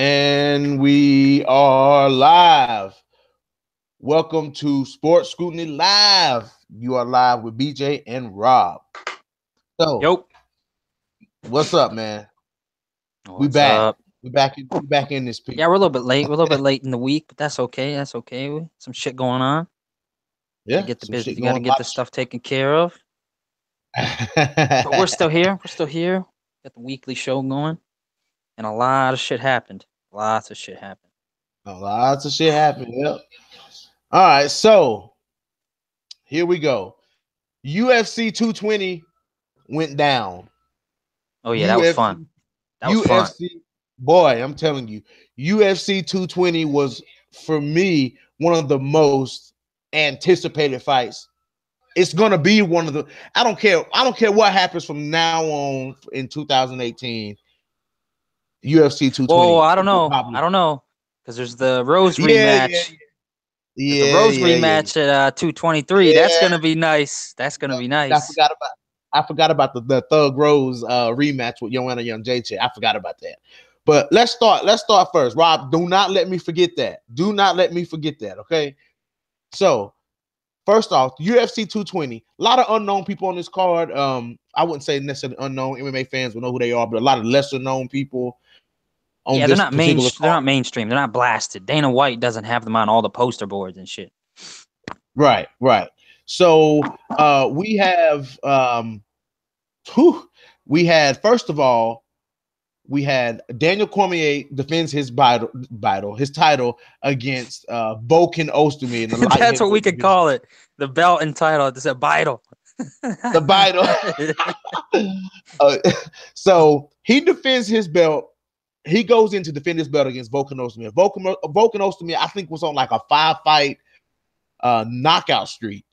And we are live. Welcome to Sports Scrutiny Live. You are live with BJ and Rob. So, Yo, what's up, man? We what's back. up? We back in this piece. Yeah, we're a little bit late. We're a little bit late in the week, but that's okay. That's okay. Some shit going on. Yeah, Get the some business. shit You got to going get the stuff taken care of. But we're still here. We're still here. Got the weekly show going, and a lot of shit happened. Lots of shit happened. Lots of shit happened. Yep. All right, so here we go. UFC 220 went down. Oh yeah, that was fun. That was fun. UFC, boy, I'm telling you, UFC 220 was for me one of the most anticipated fights. It's gonna be one of the. I don't care what happens from now on in 2018. UFC 220. Whoa, I don't know, because there's the Rose Yeah, rematch. yeah, There's the yeah, Rose yeah, yeah. rematch at 223. That's gonna be nice. That's gonna be nice. I forgot about the Thug Rose rematch with Joanna Young JJ. I forgot about that. But let's start first. Rob, do not let me forget that. Do not let me forget that. Okay. So first off, UFC 220. A lot of unknown people on this card. I wouldn't say necessarily unknown. MMA fans will know who they are, but a lot of lesser known people on Yeah, this they're not particular They're card. not mainstream. They're not blasted. Dana White doesn't have them on all the poster boards and shit. Right. So we have first of all, we had Daniel Cormier defends his title against Volkan Ozdemir in the light That's what we heavyweight could division. call it. The belt and title. It's a vital. The vital. So he defends his belt. He goes in to defend his belt against Volkan Ozdemir. Volkan Ozdemir, I think, was on like a 5-fight knockout streak.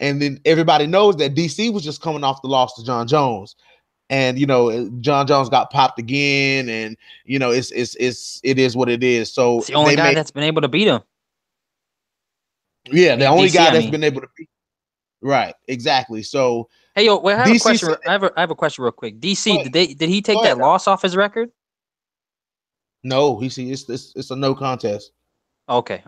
And then everybody knows that DC was just coming off the loss to John Jones. And John Jones got popped again, and it is what it is. So it's the only guy that's been able to beat him. Yeah, the only DC, guy that's been able to beat. Right, exactly. So hey, yo, wait, I have DC a question. I have a question real quick. DC, did he take ahead, that loss off his record? No, it's a no contest. Okay.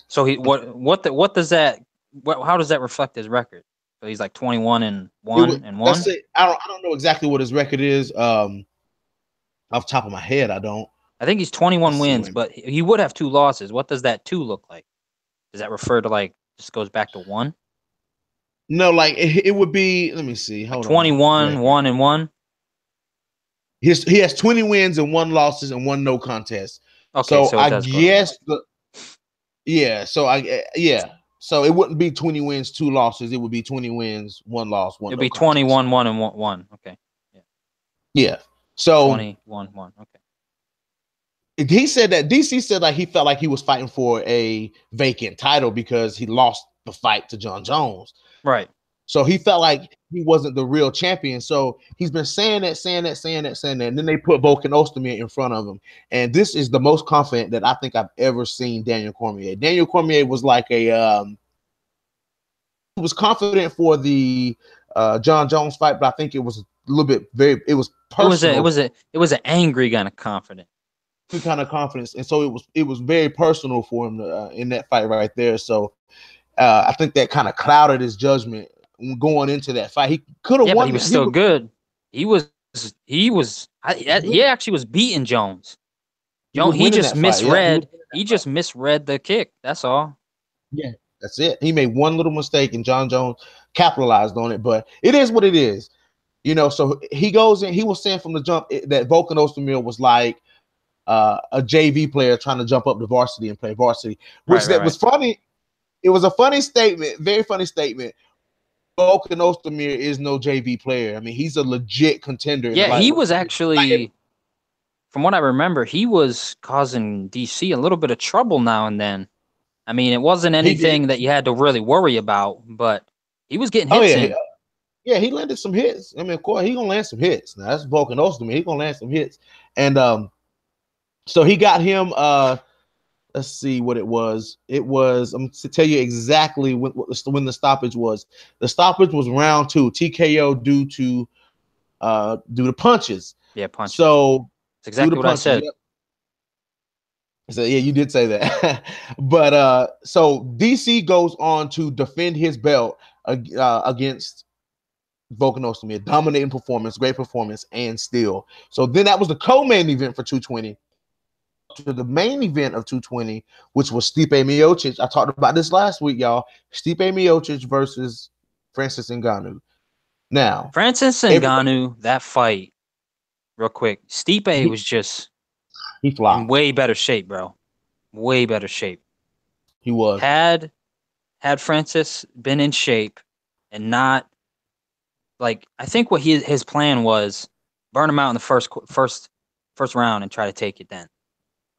So what does that how does that reflect his record? So he's like 21-1 and 1. Let's say I don't know exactly what his record is. Off the top of my head, I don't. I think he's 21 wins, but he would have 2 losses. What does that 2 look like? Does that refer to like just goes back to 1? No, like it would be. Let me see. Hold 21, on. 1 and 1. He has 20 wins and 1 losses and 1 no contest. Okay, so I guess So it wouldn't be 20 wins, 2 losses. It would be 20 wins, 1 loss, 1 It'd no be contest. 21, 1 and 1. Okay. Yeah. So 21, 1. Okay. He said that DC said like he felt like he was fighting for a vacant title because he lost the fight to John Jones. Right. So he felt like he wasn't the real champion. So he's been saying that. And then they put Volkan Ozdemir in front of him. And this is the most confident that I think I've ever seen Daniel Cormier. Daniel Cormier was like he was confident for the John Jones fight, but I think it was a little bit it was personal. It was an angry kind of confidence. Kind of confidence, and so it was very personal for him in that fight right there. So I think that kind of clouded his judgment going into that fight. He could have won. But he was still good. He actually was beating Jones. He just misread. He just misread the kick. That's all. Yeah, that's it. He made one little mistake, and John Jones capitalized on it. But it is what it is, So he goes in. He was saying from the jump that Volkan Ozdemir was like a JV player trying to jump up to varsity and play varsity, which was funny. It was a funny statement, very funny statement. Volkan Ozdemir is no JV player. I mean, he's a legit contender. Yeah, he was actually, from what I remember, he was causing DC a little bit of trouble now and then. I mean, it wasn't anything that you had to really worry about, but he was getting hits in. Yeah, he landed some hits. I mean, of course, he's gonna land some hits. Now that's Volkan Ozdemir. He's gonna land some hits, and so he got him. Let's see what it was. I'm to tell you exactly when the stoppage was. The stoppage was round 2, TKO due to punches. Yeah, punches. So exactly what punches, I said. Yep. So yeah, you did say that. But so DC goes on to defend his belt against Volkanovski. Dominating performance, great performance, and still. So then that was the co-main event for 220. To the main event of 220, which was Stipe Miocic. I talked about this last week, y'all. Stipe Miocic versus Francis Ngannou. Now, Francis Ngannou, that fight, real quick. Stipe was just he in flopped. way better shape, bro. Way better shape. He was. Had Francis been in shape and not like I think what his plan was burn him out in the first round and try to take it then.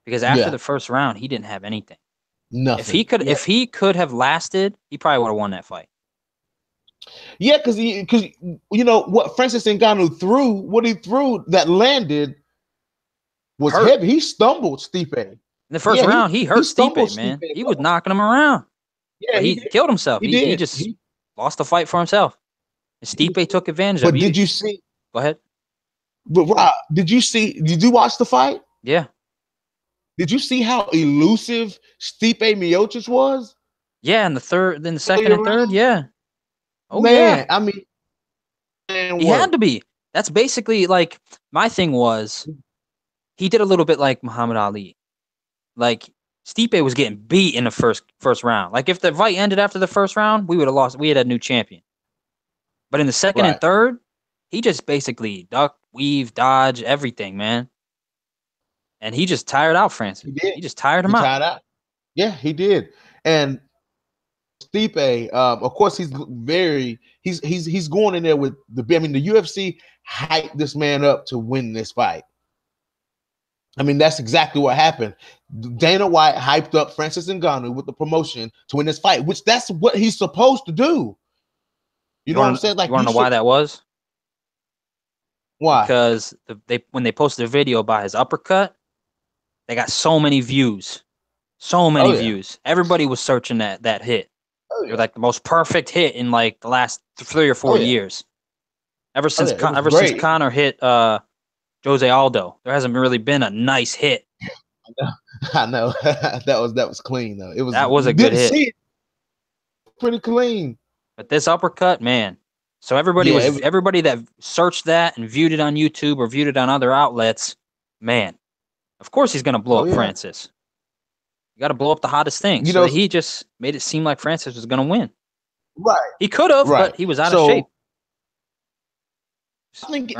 Because after the first round, he didn't have anything. Nothing. If he could have lasted, he probably would have won that fight. Yeah, because you know what Francis Ngannou threw, what he threw that landed was heavy. He stumbled Stipe. In the first round, he hurt Stipe, man. He was knocking him around. Yeah, but he killed himself. He did. just lost the fight for himself. And Stipe took advantage of it. But did you see? Go ahead. But Rob, did you watch the fight? Yeah. Did you see how elusive Stipe Miocic was? Yeah, in the second and third, yeah. Oh man, yeah. I mean, he had to be. That's basically like my thing was. He did a little bit like Muhammad Ali. Like Stipe was getting beat in the first round. Like if the fight ended after the first round, we would have lost. We had a new champion. But in the second and third, he just basically duck, weave, dodge, everything, man. And he just tired out Francis. He just tired him out. Yeah, he did. And Stipe, of course, he's going in there with the UFC hyped this man up to win this fight. I mean, that's exactly what happened. Dana White hyped up Francis Ngannou with the promotion to win this fight, which that's what he's supposed to do. You know what I'm saying? Like, you want to know why that was? Why? Because when they posted a video about his uppercut, they got so many views. So many views. Everybody was searching that hit. It was like the most perfect hit in like the last 3 or 4 years. Ever since since Conor hit Jose Aldo, there hasn't really been a nice hit. I know. that was clean though. That was a good hit. Pretty clean. But this uppercut, man. So everybody that searched that and viewed it on YouTube or viewed it on other outlets, man. Of course he's gonna blow up Francis. You got to blow up the hottest thing. So he just made it seem like Francis was gonna win. Right. He could have, but he was out of shape. I think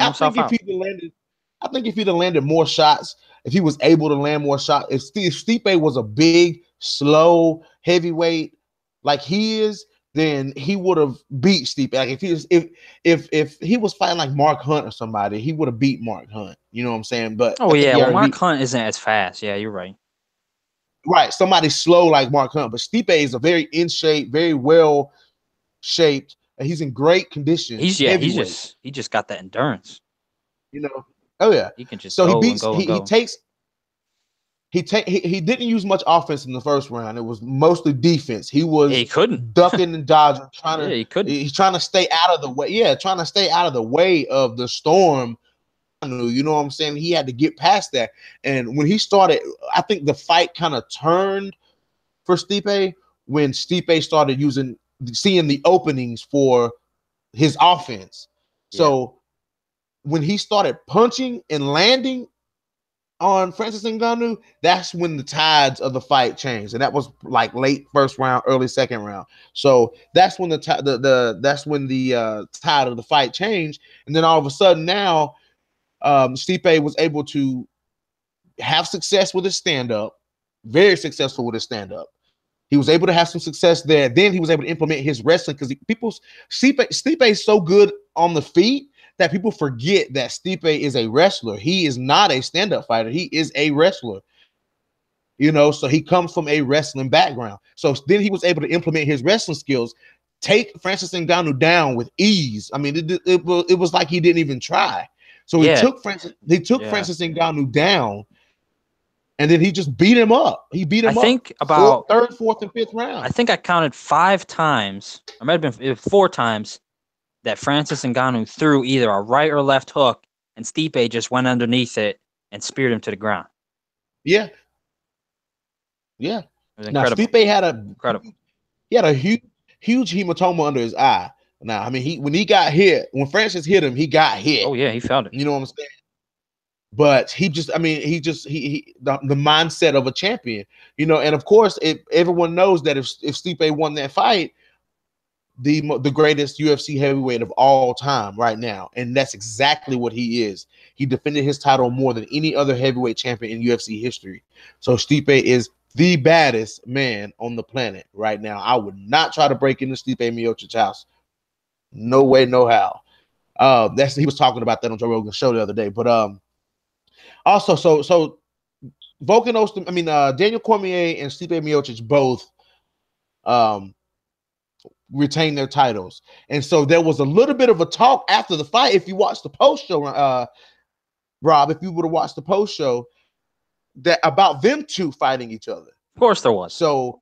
if he'd have landed more shots, if he was able to land more shots, if Stipe was a big, slow heavyweight like he is, then he would have beat Stipe. Like if he was fighting like Mark Hunt or somebody, he would have beat Mark Hunt. You know what I'm saying? But Mark Hunt isn't as fast. Yeah, you're right. Right, somebody slow like Mark Hunt, but Stipe is a very in shape, very well shaped, and he's in great condition. He just got that endurance. You know. Oh yeah. He can just he didn't use much offense in the first round. It was mostly defense. He was ducking and dodging, he's trying to stay out of the way. Yeah, trying to stay out of the way of the storm. You know what I'm saying? He had to get past that. And when he started, I think the fight kind of turned for Stipe when Stipe started seeing the openings for his offense. Yeah. So when he started punching and landing on Francis Ngannou, that's when the tides of the fight changed, and that was like late first round, early second round. So that's when the tide of the fight changed, and then all of a sudden now, Stipe was able to have success with his stand-up, very successful with his stand-up. He was able to have some success there. Then he was able to implement his wrestling because Stipe is so good on the feet that people forget that Stipe is a wrestler. He is not a stand-up fighter. He is a wrestler. You know, so he comes from a wrestling background. So then he was able to implement his wrestling skills, take Francis Ngannou down with ease. I mean, it was like he didn't even try. So he took Francis Ngannou down, and then he just beat him up. He beat him up. I think about third, fourth, and fifth round. I think I counted 5 times, or might have been 4 times, that Francis Ngannou threw either a right or left hook, and Stipe just went underneath it and speared him to the ground. Yeah. Yeah. It was Now incredible. Stipe Incredible. he had a huge hematoma under his eye. Now, I mean, when he got hit, when Francis hit him, he got hit. Oh yeah, he felt it. You know what I'm saying? But he just, I mean, he the mindset of a champion, you know, and of course, everyone knows that if Stipe won that fight, the greatest UFC heavyweight of all time right now, and that's exactly what he is. He defended his title more than any other heavyweight champion in UFC history. So Stipe is the baddest man on the planet right now. I would not try to break into Stipe Miocic's house. No way, no how. He was talking about that on Joe Rogan's show the other day. But also, so Volkanovski, I mean, Daniel Cormier and Stipe Miocic both retain their titles. And so there was a little bit of a talk after the fight. If you watch the post show, Rob, if you would have watched the post show, that about them two fighting each other. Of course there was. So,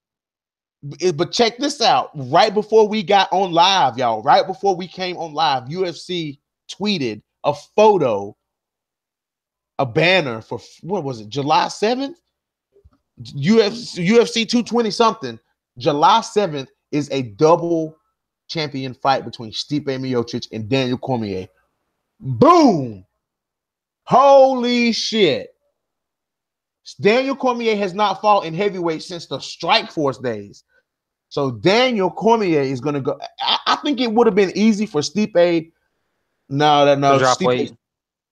but check this out. Right before we got on live, y'all, right before we came on live, UFC tweeted a photo, a banner for, what was it, July 7th? UFC 220 something. July 7th is a double champion fight between Stipe Miocic and Daniel Cormier. Boom! Holy shit. Daniel Cormier has not fought in heavyweight since the Strikeforce days. So Daniel Cormier is going to go. I think it would have been easy for Stipe. No, drop Stipe. weight.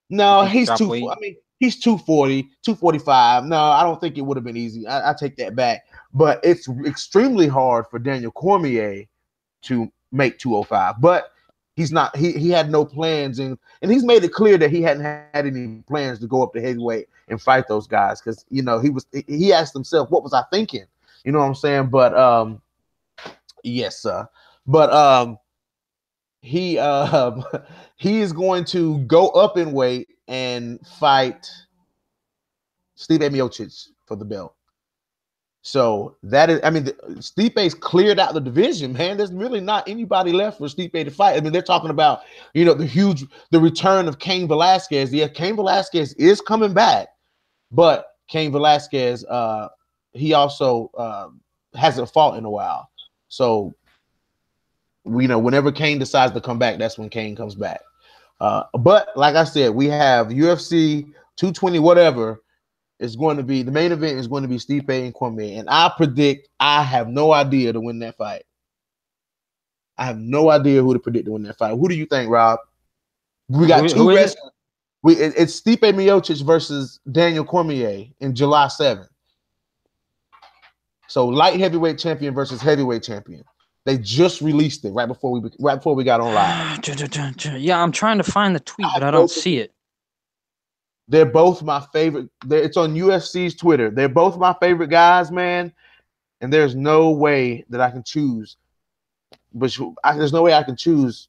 No, he's drop too. weight? I mean, he's 240, 245. No, I don't think it would have been easy. I take that back. But it's extremely hard for Daniel Cormier to make 205. But he's not. He had no plans, and he's made it clear that he hadn't had any plans to go up to heavyweight and fight those guys, because you know he asked himself, what was I thinking? You know what I'm saying? But yes, sir. But he is going to go up in weight and fight Stipe Miocic for the belt. So that is, I mean, Stipe's cleared out the division, man. There's really not anybody left for Stipe to fight. I mean, they're talking about, you know, the return of Cain Velasquez. Yeah, Cain Velasquez is coming back, but Cain Velasquez, he also hasn't fought in a while. So, you know, whenever Cain decides to come back, that's when Cain comes back. But like I said, we have UFC 220, whatever. It's going to be, the main event is going to be Stipe and Cormier. And I predict, I have no idea to win that fight. I have no idea who to predict to win that fight. Who do you think, Rob? We got two wrestlers. It's Stipe Miocic versus Daniel Cormier in July 7th. So light heavyweight champion versus heavyweight champion. They just released it right before we got on live. Yeah, I'm trying to find the tweet, but I don't see it. They're both my favorite. It's on UFC's Twitter. They're both my favorite guys, man. And there's no way that I can choose. But there's no way I can choose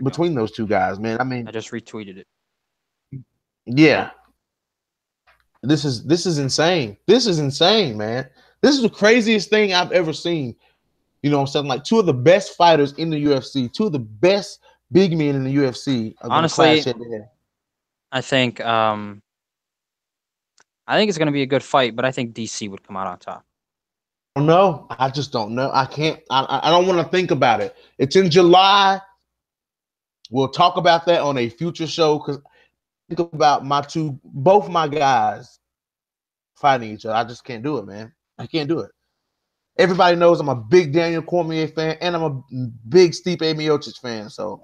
between those two guys, man. I mean, I just retweeted it. Yeah. This is insane. This is insane, man. This is the craziest thing I've ever seen. You know what I'm saying? Like, two of the best fighters in the UFC, two of the best big men in the UFC. Honestly, I think it's going to be a good fight, but I think DC would come out on top. No, I just don't know. I can't. I don't want to think about it. It's in July. We'll talk about that on a future show, because think about both my guys fighting each other. I just can't do it, man. I can't do it. Everybody knows I'm a big Daniel Cormier fan, and I'm a big Stipe Miocic fan. So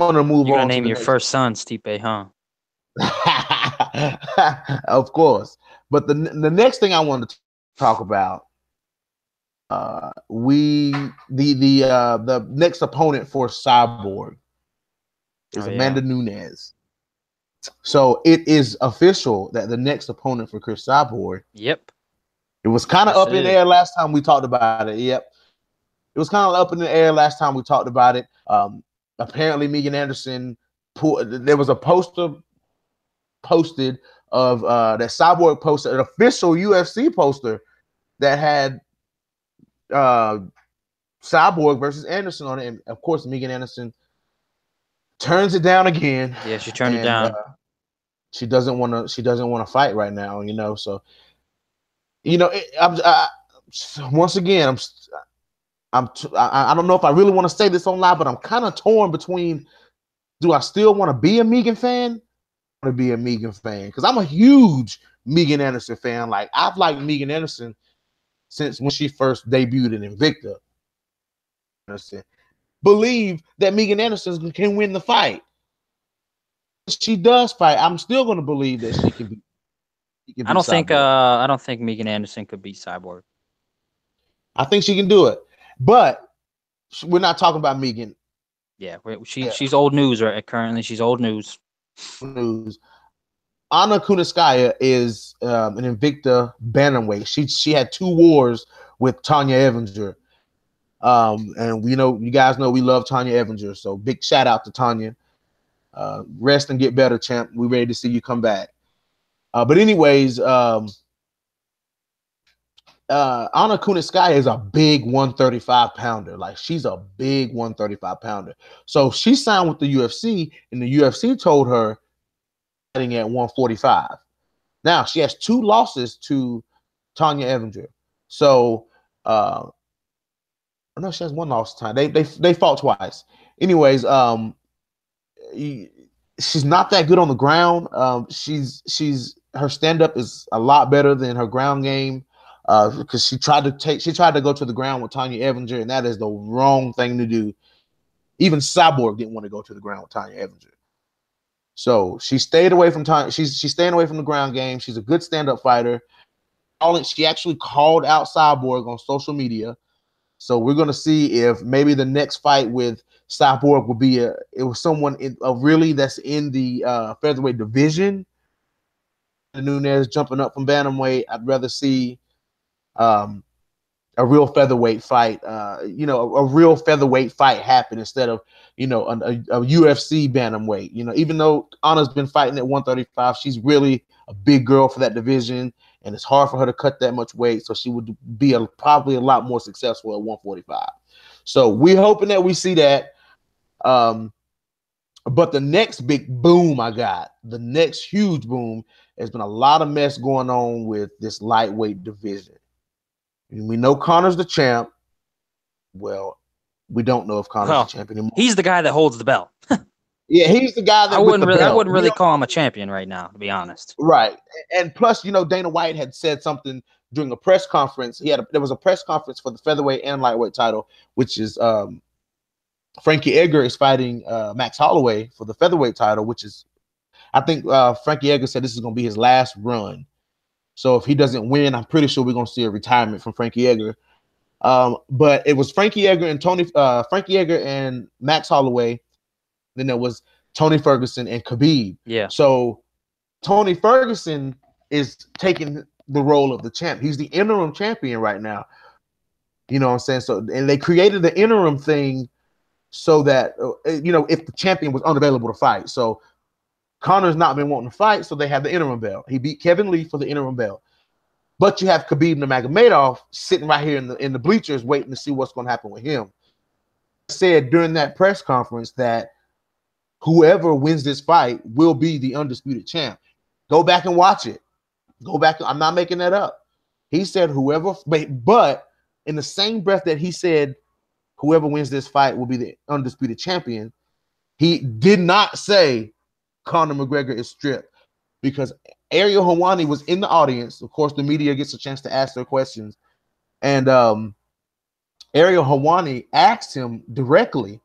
I'm gonna move on. You're gonna name your first son Stipe, huh? Of course. But the next thing I wanted to talk about, the next opponent for Cyborg is Amanda Nunes. So it is official that the next opponent for Chris Cyborg. Yep. It was kind of up in the air last time we talked about it. Yep. It was kind of up in the air last time we talked about it. Apparently, Megan Anderson there was a poster posted of that Cyborg posted, an official UFC poster that had Cyborg versus Anderson on it. And of course, Megan Anderson turns it down again. Yeah, she turned it down. She doesn't want to. She doesn't want to fight right now. So once again, I don't know if I really want to say this on live, but I'm kind of torn between. Do I still want to be a Megan fan? I want to be a Megan fan because I'm a huge Megan Anderson fan. Like I've liked Megan Anderson since when she first debuted in Invicta. Believe that Megan Anderson can win the fight. She does fight. I'm still going to believe that she can be. I don't think. I don't think Megan Anderson could beat Cyborg. I think she can do it, but we're not talking about Megan. Yeah, she's old news right currently. She's old news. Anna Kunitskaya is an Invicta bantamweight. She had 2 wars with Tanya Evinger. And you guys know we love Tanya Evinger, so big shout out to Tanya. Rest and get better, champ. We're ready to see you come back. But anyways, Anna Kunitskaya is a big 135 pounder. Like she's a big 135 pounder. So she signed with the UFC, and the UFC told her fighting at 145. Now she has 2 losses to Tanya Evinger. So no, she has 1 loss time. They fought twice. Anyways, she's not that good on the ground. Her stand-up is a lot better than her ground game. Because she tried to go to the ground with Tanya Evinger, and that is the wrong thing to do. Even Cyborg didn't want to go to the ground with Tanya Evinger. So she stayed away from Tanya. She's staying away from the ground game. She's a good stand-up fighter. She actually called out Cyborg on social media. So we're gonna see if maybe the next fight with Cyborg will be someone really that's in the featherweight division. Nunes jumping up from bantamweight. I'd rather see a real featherweight fight, a real featherweight fight happen instead of, a UFC bantamweight. Even though Anna's been fighting at 135, she's really a big girl for that division, and it's hard for her to cut that much weight. So she would be probably a lot more successful at 145. So we're hoping that we see that. But the next big boom the next huge boom, there's been a lot of mess going on with this lightweight division. And we know Conor's the champ. Well, we don't know if Conor's the champ anymore. He's the guy that holds the belt. Yeah, he's the guy that I wouldn't really call him a champion right now, to be honest. Right. And plus, Dana White had said something during a press conference. There was a press conference for the featherweight and lightweight title, which is Frankie Edgar is fighting Max Holloway for the featherweight title, which is, I think Frankie Edgar said this is going to be his last run. So if he doesn't win, I'm pretty sure we're going to see a retirement from Frankie Edgar. But it was Frankie Edgar and Max Holloway. Then there was Tony Ferguson and Khabib. Yeah. So Tony Ferguson is taking the role of the champ. He's the interim champion right now. You know what I'm saying? So, and they created the interim thing so that, if the champion was unavailable to fight. So Conor's not been wanting to fight, so they have the interim belt. He beat Kevin Lee for the interim belt. But you have Khabib Nurmagomedov sitting right here in the bleachers waiting to see what's going to happen with him. I said during that press conference that whoever wins this fight will be the undisputed champ. Go back and watch it. Go back. I'm not making that up. He said whoever, but in the same breath that he said whoever wins this fight will be the undisputed champion, he did not say Conor McGregor is stripped, because Ariel Helwani was in the audience. Of course, the media gets a chance to ask their questions. And Ariel Helwani asked him directly,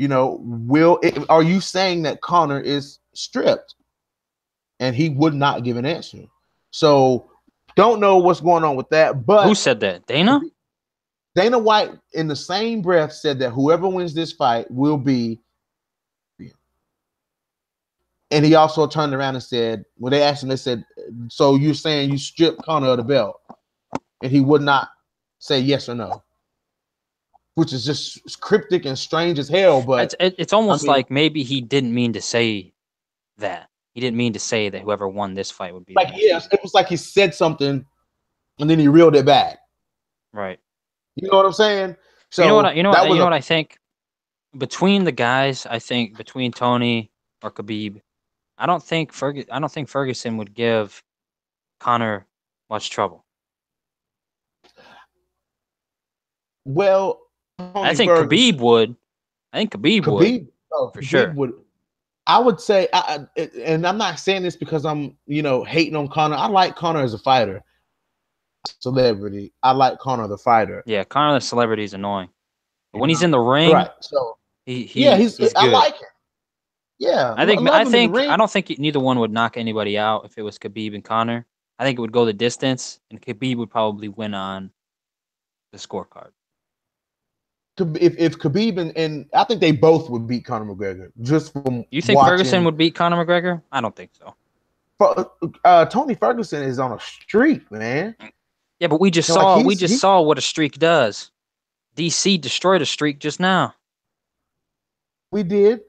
are you saying that Conor is stripped? And he would not give an answer. So don't know what's going on with that. But who said that? Dana? Dana White, in the same breath, said that whoever wins this fight will be. And he also turned around and said, when they asked him, they said, so you're saying you stripped Conor of the belt? And he would not say yes or no, which is just cryptic and strange as hell. But it's almost like maybe he didn't mean to say that. He didn't mean to say that whoever won this fight would be. Like, yes, it was like he said something and then he reeled it back. Right. You know what I'm saying? So you know what I think? Between the guys, I think between Tony or Khabib I don't think Ferguson would give Conor much trouble. Well, I Tony think Ferguson, Khabib would. I think Khabib would for Khabib sure. would. I would say, and I'm not saying this because I'm, hating on Conor. I like Conor as a fighter, celebrity. I like Conor the fighter. Yeah, Conor the celebrity is annoying, but when he's in the ring, Right. So yeah, he's I good. like him. Yeah, I think love him in the ring. I don't think neither one would knock anybody out if it was Khabib and Conor. I think it would go the distance, and Khabib would probably win on the scorecard. If Khabib and I think they both would beat Conor McGregor just from You think Ferguson watching. would beat Conor McGregor? I don't think so. Tony Ferguson is on a streak, man. Yeah, but we just saw what a streak does. DC destroyed a streak just now. We did,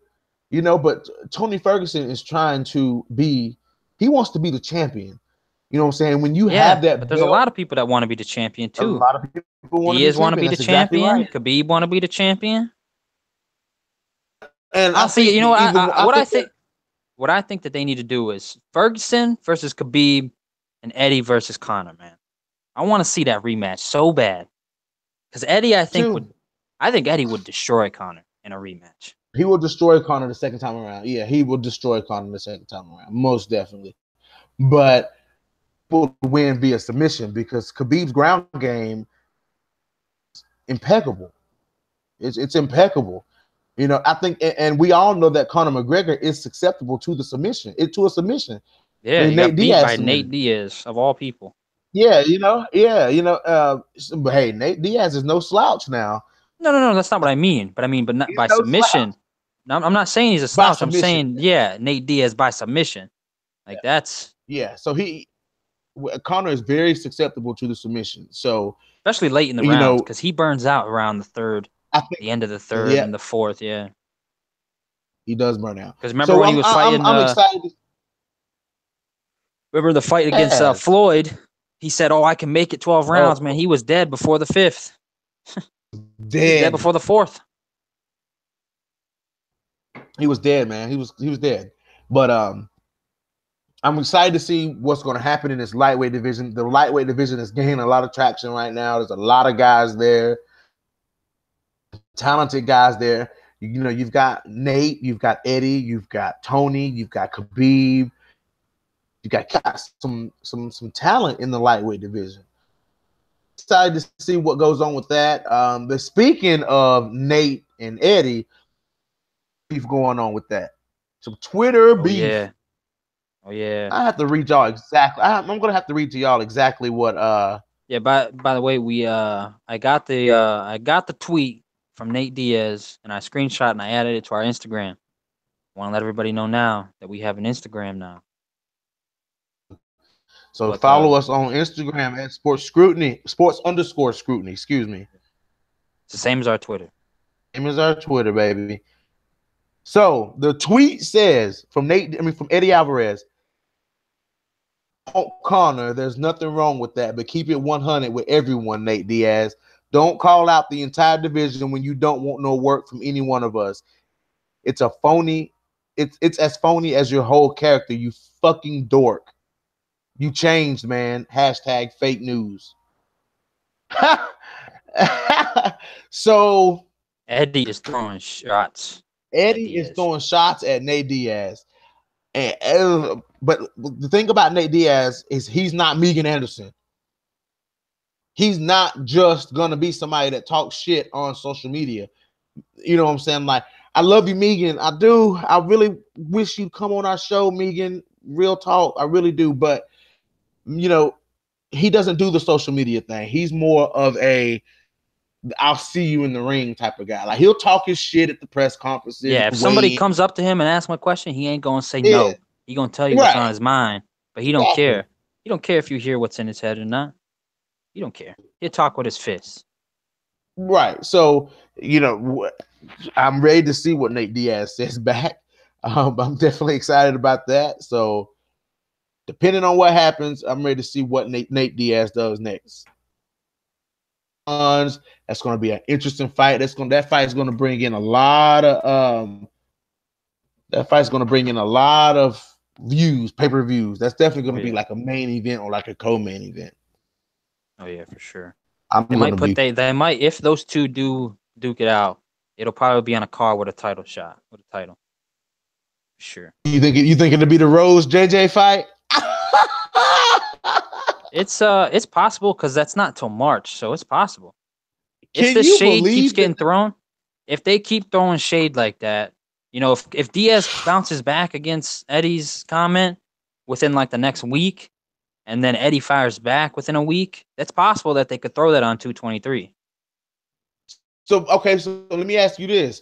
but Tony Ferguson is trying to be. He wants to be the champion. You know what I'm saying? When you have that, but there's a lot of people that want to be the champion too. A lot of people Diaz want to be the champion. Exactly right. Khabib want to be the champion. And I think what I think that they need to do is Ferguson versus Khabib and Eddie versus Conor. Man, I want to see that rematch so bad because Eddie, I think Eddie would destroy Conor in a rematch. He will destroy Conor the second time around. Yeah, he will destroy Conor the second time around, most definitely. But will win via submission because Khabib's ground game is impeccable. It's impeccable. I think, and we all know that Conor McGregor is susceptible to a submission. Yeah, he got beat by Nate Diaz of all people. Yeah, but hey, Nate Diaz is no slouch now. No, that's not what I mean. But not by submission. No, I'm not saying he's a slouch. I'm saying, Nate Diaz by submission. That's. Yeah, so Conor is very susceptible to the submission. So especially late in the rounds because he burns out around the third, the end of the third and the fourth. Yeah, he does burn out. Because remember when he was fighting? I'm excited. Remember the fight against Floyd? He said, "Oh, I can make it 12 rounds, man." He was dead before the fifth. Dead before the fourth. He was dead, man. He was dead. But I'm excited to see what's going to happen in this lightweight division. The lightweight division is gaining a lot of traction right now. There's a lot of guys there, talented guys there. You've got Nate, you've got Eddie, you've got Tony, you've got Khabib. You got some talent in the lightweight division. Excited to see what goes on with that. But speaking of Nate and Eddie, beef going on with that. Some Twitter beef. Oh yeah. I have to read y'all exactly. I'm gonna have to read to y'all exactly what. Yeah. By the way, I got the tweet from Nate Diaz and I screenshot and I added it to our Instagram. I want to let everybody know now that we have an Instagram now. So follow us on Instagram at sports_scrutiny. Excuse me. It's the same as our Twitter. Same as our Twitter, baby. So the tweet says from Eddie Alvarez. Conor, there's nothing wrong with that, but keep it 100 with everyone, Nate Diaz. Don't call out the entire division when you don't want no work from any one of us. It's a phony. It's as phony as your whole character, you fucking dork. You changed, man. # fake news. So Eddie is throwing shots. Eddie is throwing shots at Nate Diaz. But the thing about Nate Diaz is he's not Megan Anderson. He's not just going to be somebody that talks shit on social media. You know what I'm saying? Like, I love you, Megan. I do. I really wish you'd come on our show, Megan. Real talk. I really do. But, he doesn't do the social media thing. He's more of a I'll see you in the ring type of guy. Like, he'll talk his shit at the press conferences. Yeah, if somebody comes up to him and asks him a question, he ain't going to say no. He going to tell you what's on his mind. But he don't care. He don't care if you hear what's in his head or not. He don't care. He'll talk with his fists. Right. So, I'm ready to see what Nate Diaz says back. I'm definitely excited about that. So, depending on what happens, I'm ready to see what Nate Diaz does next. That's going to be an interesting fight. That fight is going to bring in a lot of views, pay-per-views. That's definitely going Oh to be yeah. like a main event or like a co-main event. Oh yeah, for sure. I'm They going might to put be. they might if those two do duke it out, it'll probably be on a card with a title shot with a title. For sure. You think it'll be the Rose JJ fight? It's possible because that's not till March, so it's possible. If Can the you shade keeps believe that? getting thrown, if they keep throwing shade like that, if Diaz bounces back against Eddie's comment within like the next week, and then Eddie fires back within a week, it's possible that they could throw that on 223. So okay, so let me ask you this: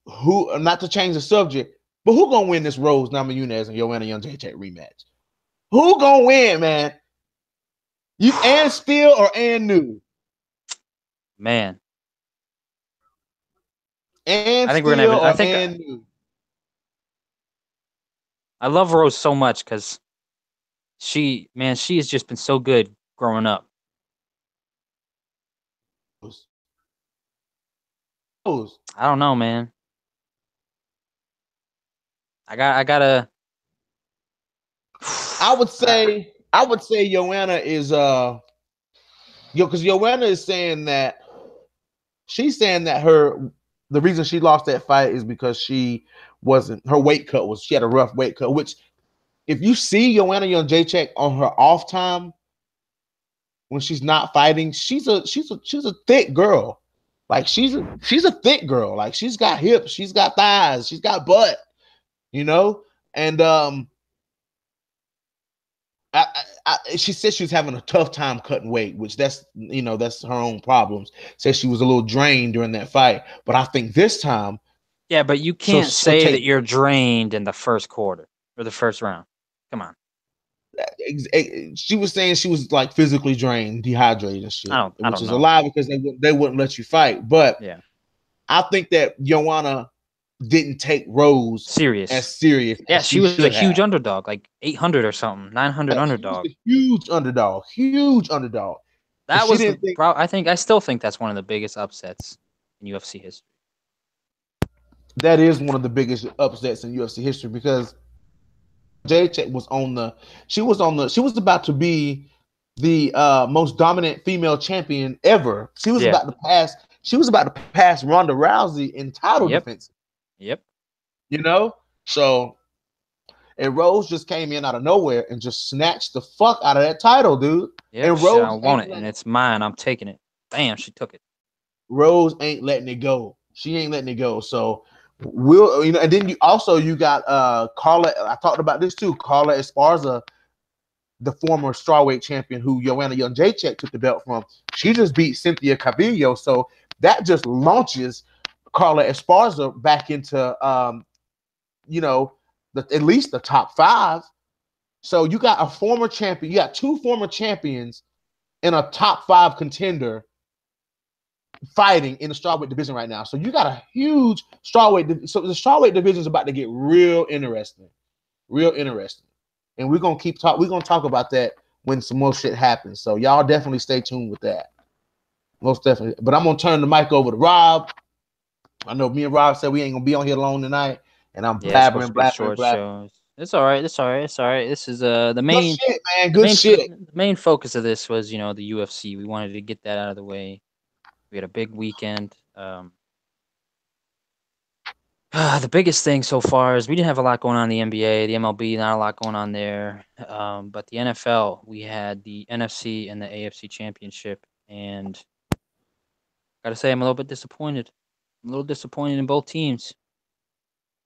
Who? Not to change the subject, but who gonna win this Rose Namajunas and Joanna Young JJ rematch? Who gonna win, man? You and Steele or and New? Man, And I think we're gonna Steele have it. I or think and New? I love Rose so much because she has just been so good growing up. Rose. I don't know, man. I gotta. I would say Joanna is because Joanna is saying that she's saying that the reason she lost that fight is because she wasn't her weight cut was she had a rough weight cut, which if you see Joanna Young Jacek on her off time when she's not fighting, she's a thick girl. Like she's a thick girl. Like she's got hips, she's got thighs, she's got butt, you know? And she said she was having a tough time cutting weight, which that's her own problems. Said she was a little drained during that fight, but I think this time, Yeah, but you can't she'll say that take. you're drained in the first quarter or the first round. Come on. She was saying she was like physically drained, dehydrated and shit, I which don't is a know. lie because they wouldn't let you fight. But Yeah. I think that Joanna didn't take Rose as Serious. serious Yeah, as she she was a should huge have. underdog, like 800 or something, 900 She was underdog. a huge underdog, huge underdog. And That she was didn't think I still think that's one of the biggest upsets in UFC history. that is one of the biggest upsets in UFC history because Jacek was she was about to be the most dominant female champion ever. Yeah. She was about to pass Ronda Rousey in title Yep. defense. Yep. You know? So and Rose just came in out of nowhere and just snatched the fuck out of that title, dude. Yep. And I want it, and it's mine. I'm taking it. Bam, she took it. Rose ain't letting it go. She ain't letting it go. So we'll and then you got Carla. I talked about this too. Carla Esparza, the former strawweight champion who Joanna Young Jacek took the belt from. She just beat Cynthia Calvillo. So that just launches Carla Esparza back into at least the top 5. So you got a former champion, you got 2 former champions in a top 5 contender fighting in the strawweight division right now. So you got a huge strawweight. So the strawweight division is about to get real interesting, and we're gonna We're gonna talk about that when some more shit happens. So y'all definitely stay tuned with that. Most definitely. But I'm gonna turn the mic over to Rob. I know me and Rob said we ain't gonna be on here alone tonight, and I'm Yeah, it's supposed blabbering, to be a blabbering, short blabbering. show. It's all right. It's all right. It's all right. This is the Good main shit, man. Good shit. the main focus of this was the UFC. We wanted to get that out of the way. We had a big weekend. The biggest thing so far is we didn't have a lot going on in the NBA, the MLB, not a lot going on there. But the NFL, we had the NFC and the AFC championship, and gotta say I'm a little bit disappointed. I'm a little disappointed in both teams.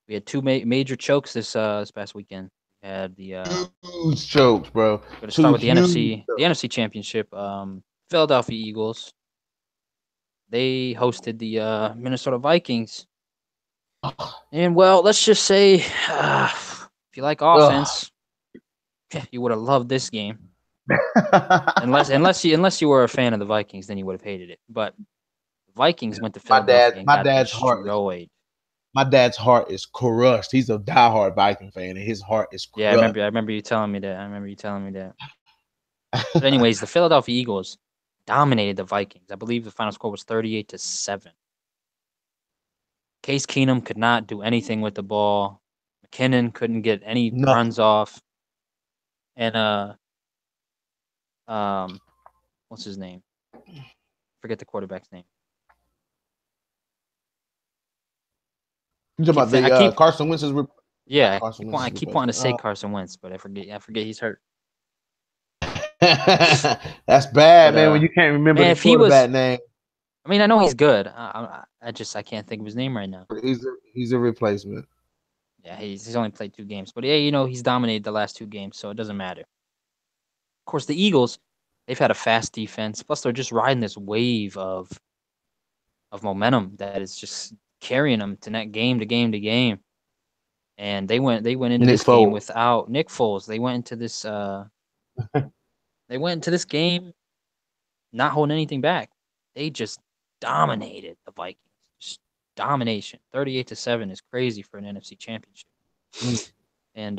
We had two major chokes this past weekend. We had the Huge chokes, bro. going to start Two with the huge NFC, the NFC championship. Philadelphia Eagles. They hosted the Minnesota Vikings. And well, let's just say, if you like offense, you would have loved this game. unless you were a fan of the Vikings, then you would have hated it. But the Vikings went to Philadelphia and got destroyed. My dad's heart is crushed. He's a diehard Viking fan, and his heart is crushed. Yeah, I remember you telling me that. But anyways, the Philadelphia Eagles dominated the Vikings. I believe the final score was 38-7. Case Keenum could not do anything with the ball. McKinnon couldn't get any Nothing. runs off. And what's his name? Forget the quarterback's name. You talking about I the keep Carson Wentz's not yeah, Carson I Wentz's keep wanting to say replacement. Carson Wentz, but I forget he's hurt. That's bad, But man. When you can't remember man, the if he was, quarterback name, I mean, I know he's good. I can't think of his name right now. he's a replacement. Yeah, he's only played 2 games, but yeah, he's dominated the last 2 games, so it doesn't matter. Of course, the Eagles, they've had a fast defense. Plus, they're just riding this wave of momentum that is just carrying them to net game to game to game. And they went into Nick this game Foles. without Nick Foles. They went into this game not holding anything back. They just dominated the Vikings. Just domination. 38-7 is crazy for an NFC championship. And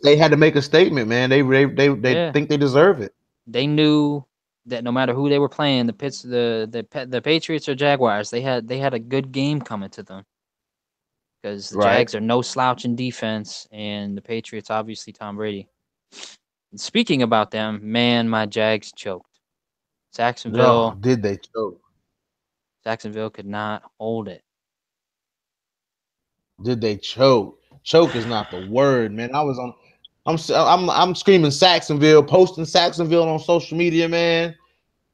They had to make a statement, man. They yeah, think they deserve it. they knew that no matter who they were playing, the Patriots or Jaguars, they had a good game coming to them. Because the Right. Jags are no slouch in defense, and the Patriots, obviously, Tom Brady. And speaking about them, man, my Jags choked. Oh, Jacksonville did they choke? could not hold it. Did they choke? Choke is not the word, man. I'm screaming Saxonville, posting Saxonville on social media, man,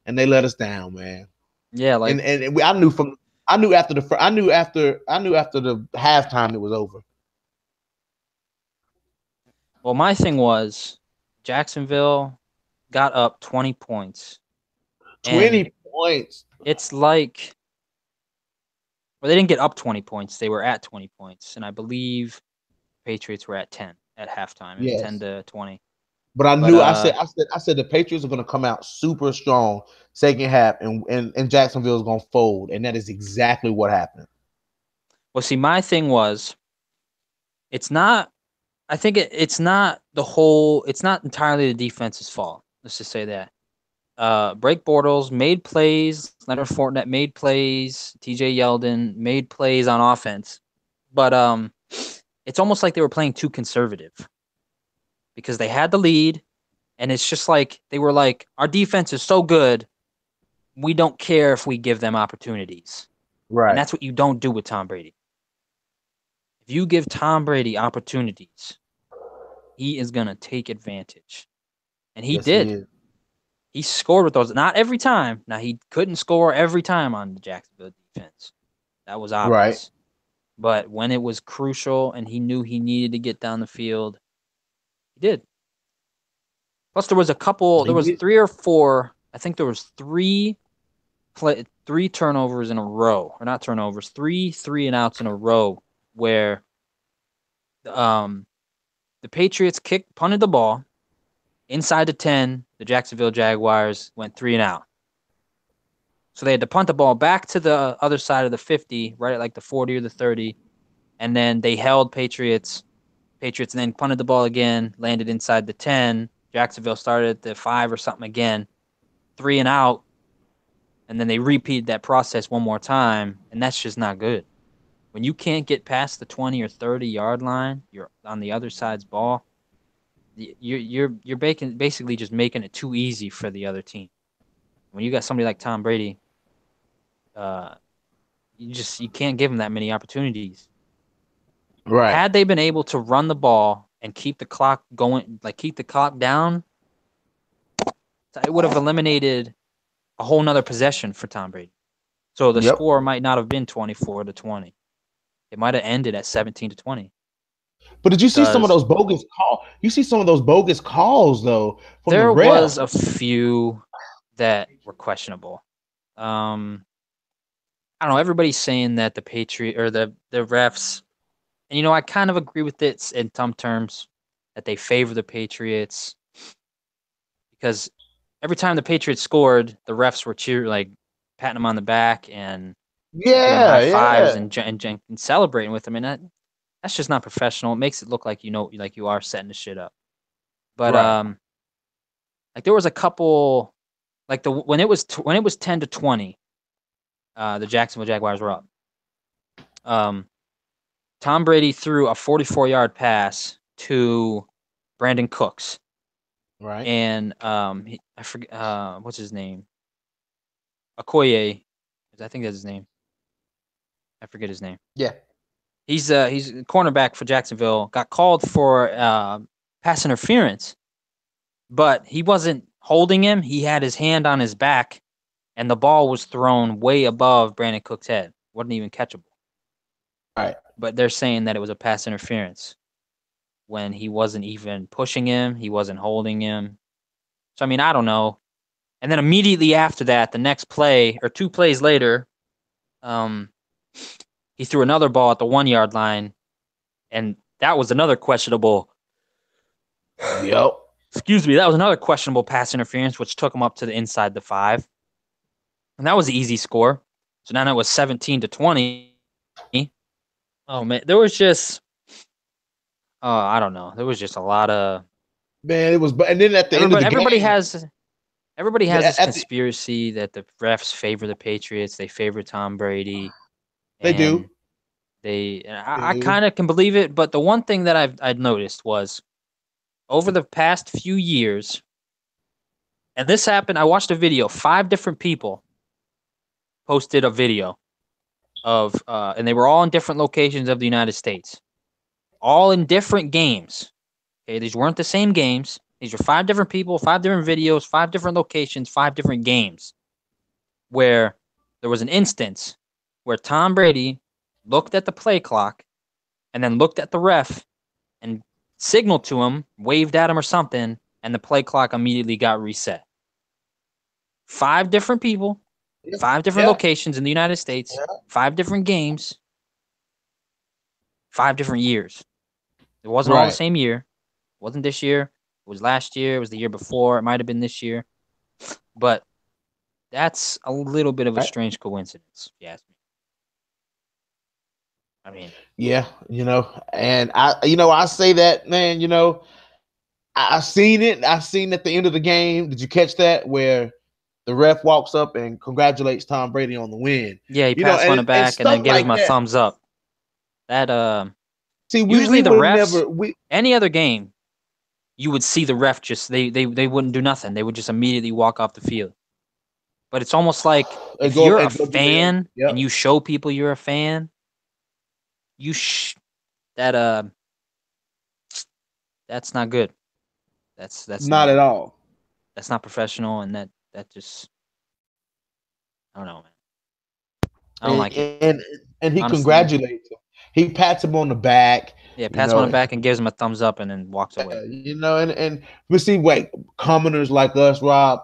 and they let us down, man. Yeah, like I knew after the halftime it was over. well, my thing was Jacksonville got up 20 points. And 20 points. it's like, well, they didn't get up 20 points. They were at 20 points. And I believe Patriots were at 10 at halftime. It was 10 Yes. to 20. But I But knew I said the Patriots are gonna come out super strong second half and Jacksonville is gonna fold. And that is exactly what happened. well, see, my thing was it's not I think it's not it's not entirely the defense's fault. Let's just say that. Blake Bortles made plays, Leonard Fournette made plays, TJ Yeldon made plays on offense. But it's almost like they were playing too conservative because they had the lead, and it's just like they were like, our defense is so good, we don't care if we give them opportunities. And Right. that's what you don't do with Tom Brady. If you give Tom Brady opportunities, he is going to take advantage. And he Yes, he did. is. He scored with those. Not every time. Now, he couldn't score every time on the Jacksonville defense. That was Right. obvious. But when it was crucial and he knew he needed to get down the field, he did. Plus, there was He did. 3 or 4. I think there was 3 turnovers in a row. Or not turnovers, 3 and outs in a row where the Patriots punted the ball inside the 10. The Jacksonville Jaguars went 3 and out. So they had to punt the ball back to the other side of the 50, right at like the 40 or the 30. And then they held Patriots. Patriots then punted the ball again, landed inside the 10. Jacksonville started at the 5 or something again, 3 and out. And then they repeated that process one more time. And that's just not good. When you can't get past the 20 or 30-yard line, you're on the other side's ball. You're basically just making it too easy for the other team. When you got somebody like Tom Brady, you can't give him that many opportunities. Right. Had they been able to run the ball and keep the clock going, like keep the clock down, it would have eliminated a whole nother possession for Tom Brady. So the Yep. score might not have been 24-20. It might have ended at 17-20. But did you see some of Because those bogus calls? You see some of those bogus calls though from the there was refs. a few that were questionable. I don't know. Everybody's saying that the Patriot or the refs, and I kind of agree with it in some terms that they favor the Patriots because every time the Patriots scored, the refs were patting them on the back and giving them Yeah, high fives yeah. and celebrating with them, and that's just not professional. It makes it look like like you are setting the shit up. But Right. like there was a couple, like when it was 10-20, the Jacksonville Jaguars were up. Tom Brady threw a 44-yard pass to Brandon Cooks. Right. And I forget what's his name? Okoye. I think that's his name. I forget his name. Yeah. He's a cornerback for Jacksonville. Got called for pass interference, but he wasn't holding him. He had his hand on his back, and the ball was thrown way above Brandon Cook's head. Wasn't even catchable. Right. But they're saying that it was a pass interference when he wasn't even pushing him. He wasn't holding him. So, I mean, I don't know. And then immediately after that, the next play or 2 plays later, he threw another ball at the 1-yard line, and that was another questionable. Yep. Excuse me, that was another questionable pass interference, which took him up to the inside the 5, and that was an easy score. So now it was 17-20. Oh man, there was just, I don't know, there was just a lot of Man, it was, and then at the end of the everybody game, has this at the, conspiracy that the refs favor the Patriots, they favor Tom Brady, they do. and I kind of can believe it, but the one thing that I'd noticed was over the past few years, and this happened, I watched a video, 5 different people posted a video of, and they were all in different locations of the United States, all in different games. Okay, these weren't the same games. These were 5 different people, 5 different videos, 5 different locations, 5 different games, where there was an instance where Tom Brady looked at the play clock and then looked at the ref and signaled to him, waved at him or something, and the play clock immediately got reset. 5 different people, 5 different locations in the United States, 5 different games, 5 different years. It wasn't all the same year. It wasn't this year. It was last year. It was the year before. It might have been this year. But that's a little bit of a strange coincidence, if you ask me. I mean, yeah, and I say that, man, I seen it. I seen at the end of the game. Did you catch that where the ref walks up and congratulates Tom Brady on the win? Yeah, he passed one back and then gives him a thumbs up. That see, usually the refs, never any other game, you would see the ref just they wouldn't do nothing. They would just immediately walk off the field. But it's almost like if you're a fan and you show people you're a fan, that's not good. That's not at all. That's not professional, and that just, I don't know, man. I don't like it. And he congratulates him. He pats him on the back. Yeah, pats him on the back and gives him a thumbs up and then walks away. And we see, commoners like us, Rob,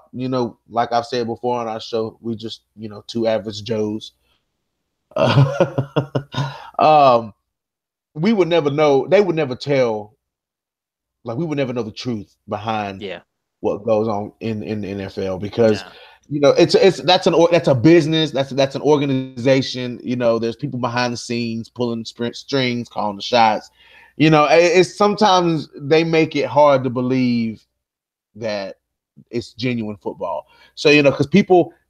like I've said before on our show, we just, 2 average Joes. We would never know. They would never tell. Like, we would never know the truth behind what goes on in the NFL because that's a business, that's an organization. There's people behind the scenes pulling strings, calling the shots. It's sometimes they make it hard to believe that it's genuine football. So because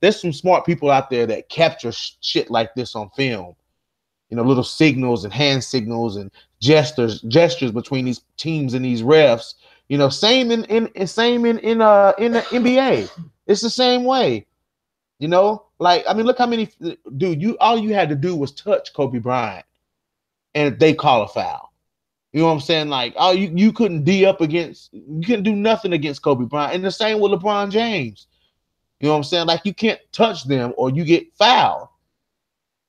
there's some smart people out there that capture shit like this on film. Little signals and hand signals and gestures between these teams and these refs. Same in the NBA. It's the same way. Look how many, dude. All you had to do was touch Kobe Bryant, and they call a foul. You know what I'm saying? Like, you couldn't you couldn't do nothing against Kobe Bryant. And the same with LeBron James. You know what I'm saying? Like, you can't touch them or you get fouled.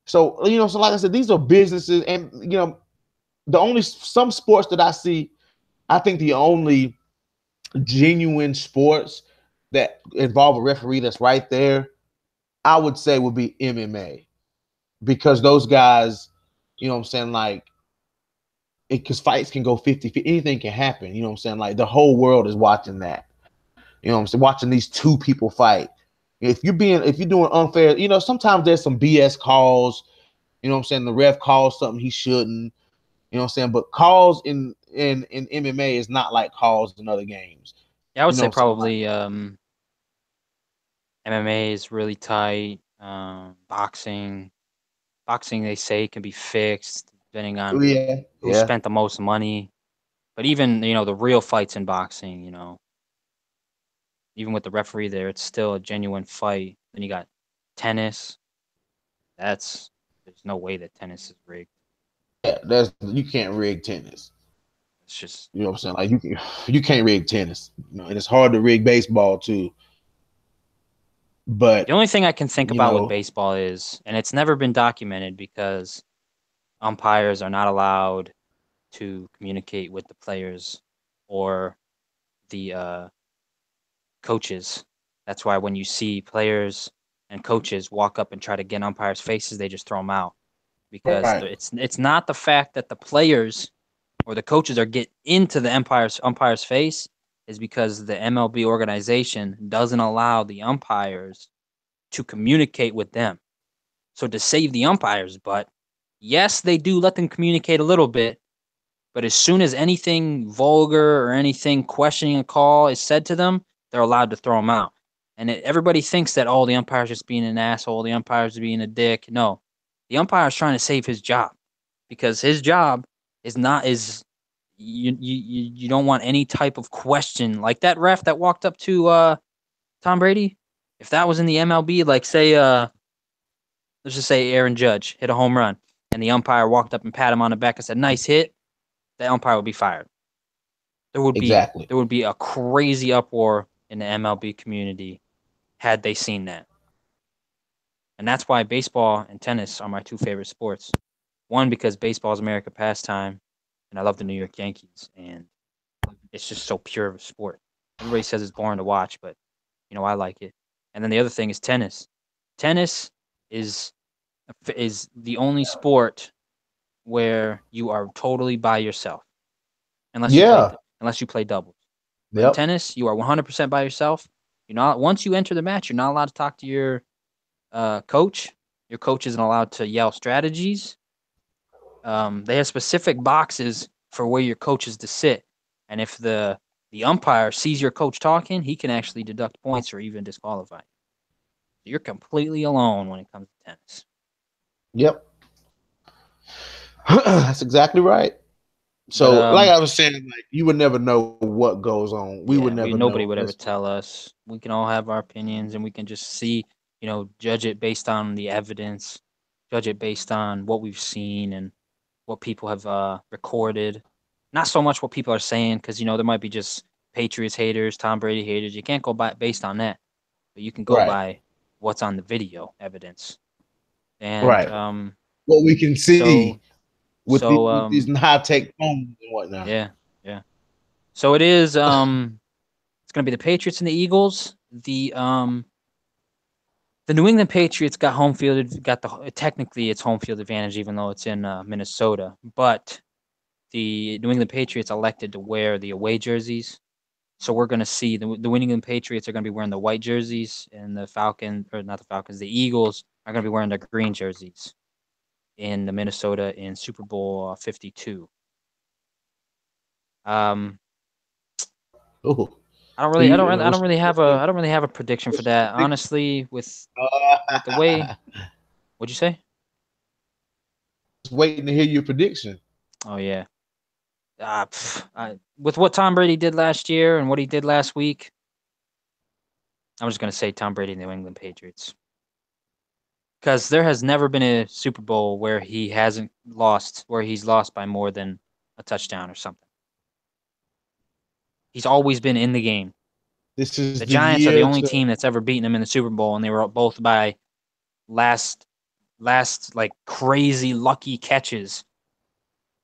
So, so like I said, these are businesses, and some sports that I see, I think the only genuine sports that involve a referee that's right there, I would say would be MMA, because those guys, you know what I'm saying, like, because fights can go 50-50, anything can happen, you know what I'm saying, like, the whole world is watching that, you know what I'm saying, watching these 2 people fight. If you're doing unfair, sometimes there's some BS calls, you know what I'm saying, the ref calls something he shouldn't, you know what I'm saying, but calls in MMA is not like calls in other games. Yeah, I would say probably MMA is really tight. Boxing, they say, can be fixed. depending on Yeah, who yeah. spent the most money. But even, the real fights in boxing, even with the referee there, it's still a genuine fight. Then you got tennis. There's no way that tennis is rigged. Yeah, that's you can't rig tennis. It's just You know what I'm saying? Like you can't rig tennis. And it's hard to rig baseball too. the But only thing I can think you about with know, baseball is, and it's never been documented because umpires are not allowed to communicate with the players or the coaches. That's why when you see players and coaches walk up and try to get in umpires' faces, they just throw them out because right, it's not the fact that the players or the coaches are get into the umpire's face, is because the MLB organization doesn't allow the umpires to communicate with them. So to save the umpires' butt, yes, they do let them communicate a little bit, but as soon as anything vulgar or anything questioning a call is said to them, they're allowed to throw them out. And everybody thinks that, oh, the umpire's just being an asshole, the umpire's being a dick. No, the umpire's trying to save his job because his job is not is you don't want any type of question like that ref that walked up to Tom Brady. If that was in the MLB, like say let's just say Aaron Judge hit a home run and the umpire walked up and pat him on the back and said, "Nice hit," the umpire would be fired. exactly. There would be a crazy uproar in the MLB community had they seen that. And that's why baseball and tennis are my two favorite sports. One, because baseball is American pastime, and I love the New York Yankees, and it's just so pure of a sport. Everybody says it's boring to watch, but I like it. And then the other thing is tennis. Tennis is is the only sport where you are totally by yourself, Yeah. unless you play doubles. But in Yep. tennis, you are 100% by yourself. You're not once you enter the match, you're not allowed to talk to your coach. Your coach isn't allowed to yell strategies. They have specific boxes for where your coach is to sit, and if the umpire sees your coach talking, he can actually deduct points or even disqualify you. You're completely alone when it comes to tennis. Yep. That's exactly right. But So, like I was saying, like you would never know what goes on. We would yeah, never nobody know. would ever tell us. We can all have our opinions, and we can just see, judge it based on the evidence, judge it based on what we've seen and what people have recorded. Not so much what people are saying, because there might be just Patriots haters, Tom Brady haters. You can't go by based on that, but you can go Right. by what's on the video evidence. And Right. What we can so see with so these high tech phones and whatnot. yeah, yeah. So it is it's gonna be the Patriots and the Eagles. The New England Patriots got home field, technically it's home field advantage, even though it's in Minnesota. But the New England Patriots elected to wear the away jerseys, so we're going to see the New England Patriots are going to be wearing the white jerseys, and the Eagles are going to be wearing the green jerseys in the Minnesota in Super Bowl 52. Um, Oh, I don't really have a prediction for that. Honestly, with the way, what'd you say? just waiting to hear your prediction. Oh yeah. With what Tom Brady did last year and what he did last week, I'm just gonna say Tom Brady, New England Patriots, because there has never been a Super Bowl where he's lost by more than a touchdown or something. He's always been in the game. This is The the Giants are the year only to. team that's ever beaten him in the Super Bowl, and they were both by last like crazy lucky catches.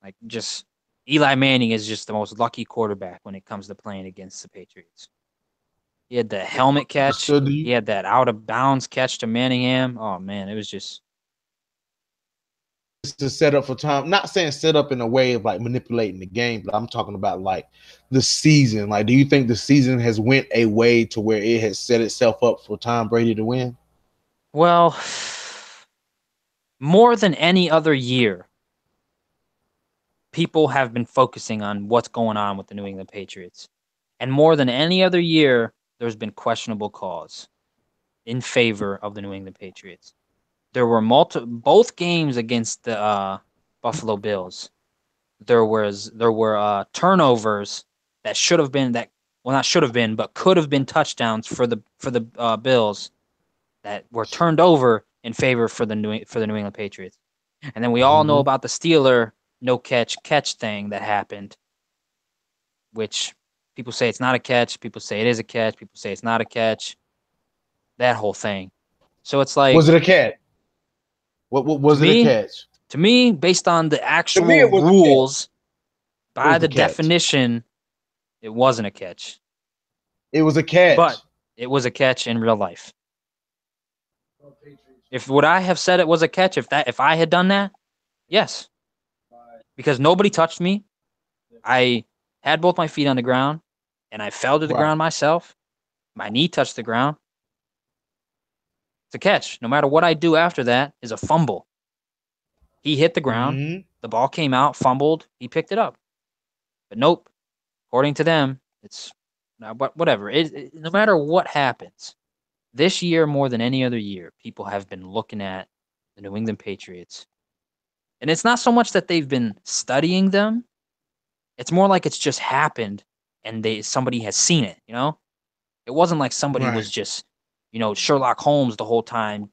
Like just Eli Manning is just the most lucky quarterback when it comes to playing against the Patriots. He had the helmet catch. So do He you? had that out of bounds catch to Manningham. Oh man, it was just To set up for Tom. Not saying set up in a way of like manipulating the game, but I'm talking about like the season. Like, do you think the season has went a way to where it has set itself up for Tom Brady to win? well, more than any other year, people have been focusing on what's going on with the New England Patriots. And more than any other year, there's been questionable calls in favor of the New England Patriots. There were both games against the Buffalo Bills. There were turnovers that should have been not should have been, but could have been touchdowns for the Bills that were turned over in favor for the New England Patriots. And then we all know about the Steeler no catch thing that happened, which people say it's not a catch, people say it is a catch, people say it's not a catch. That whole thing. So it's like, was it a catch? What was it a catch? To me, based on the actual it was rules, by was the a catch. definition, it wasn't a catch. It was a catch. But it was a catch in real life. If would I have said it was a catch if I had done that? Yes. Because nobody touched me. I had both my feet on the ground and I fell to the ground myself. My knee touched the ground. It's a catch. No matter what I do after that is a fumble. He hit the ground. The ball came out, fumbled. He picked it up. But nope. According to them, it's whatever. No matter what happens, this year more than any other year, people have been looking at the New England Patriots. And it's not so much that they've been studying them. It's more like it's just happened and somebody has seen it, you know? It wasn't like somebody was just, Sherlock Holmes the whole time,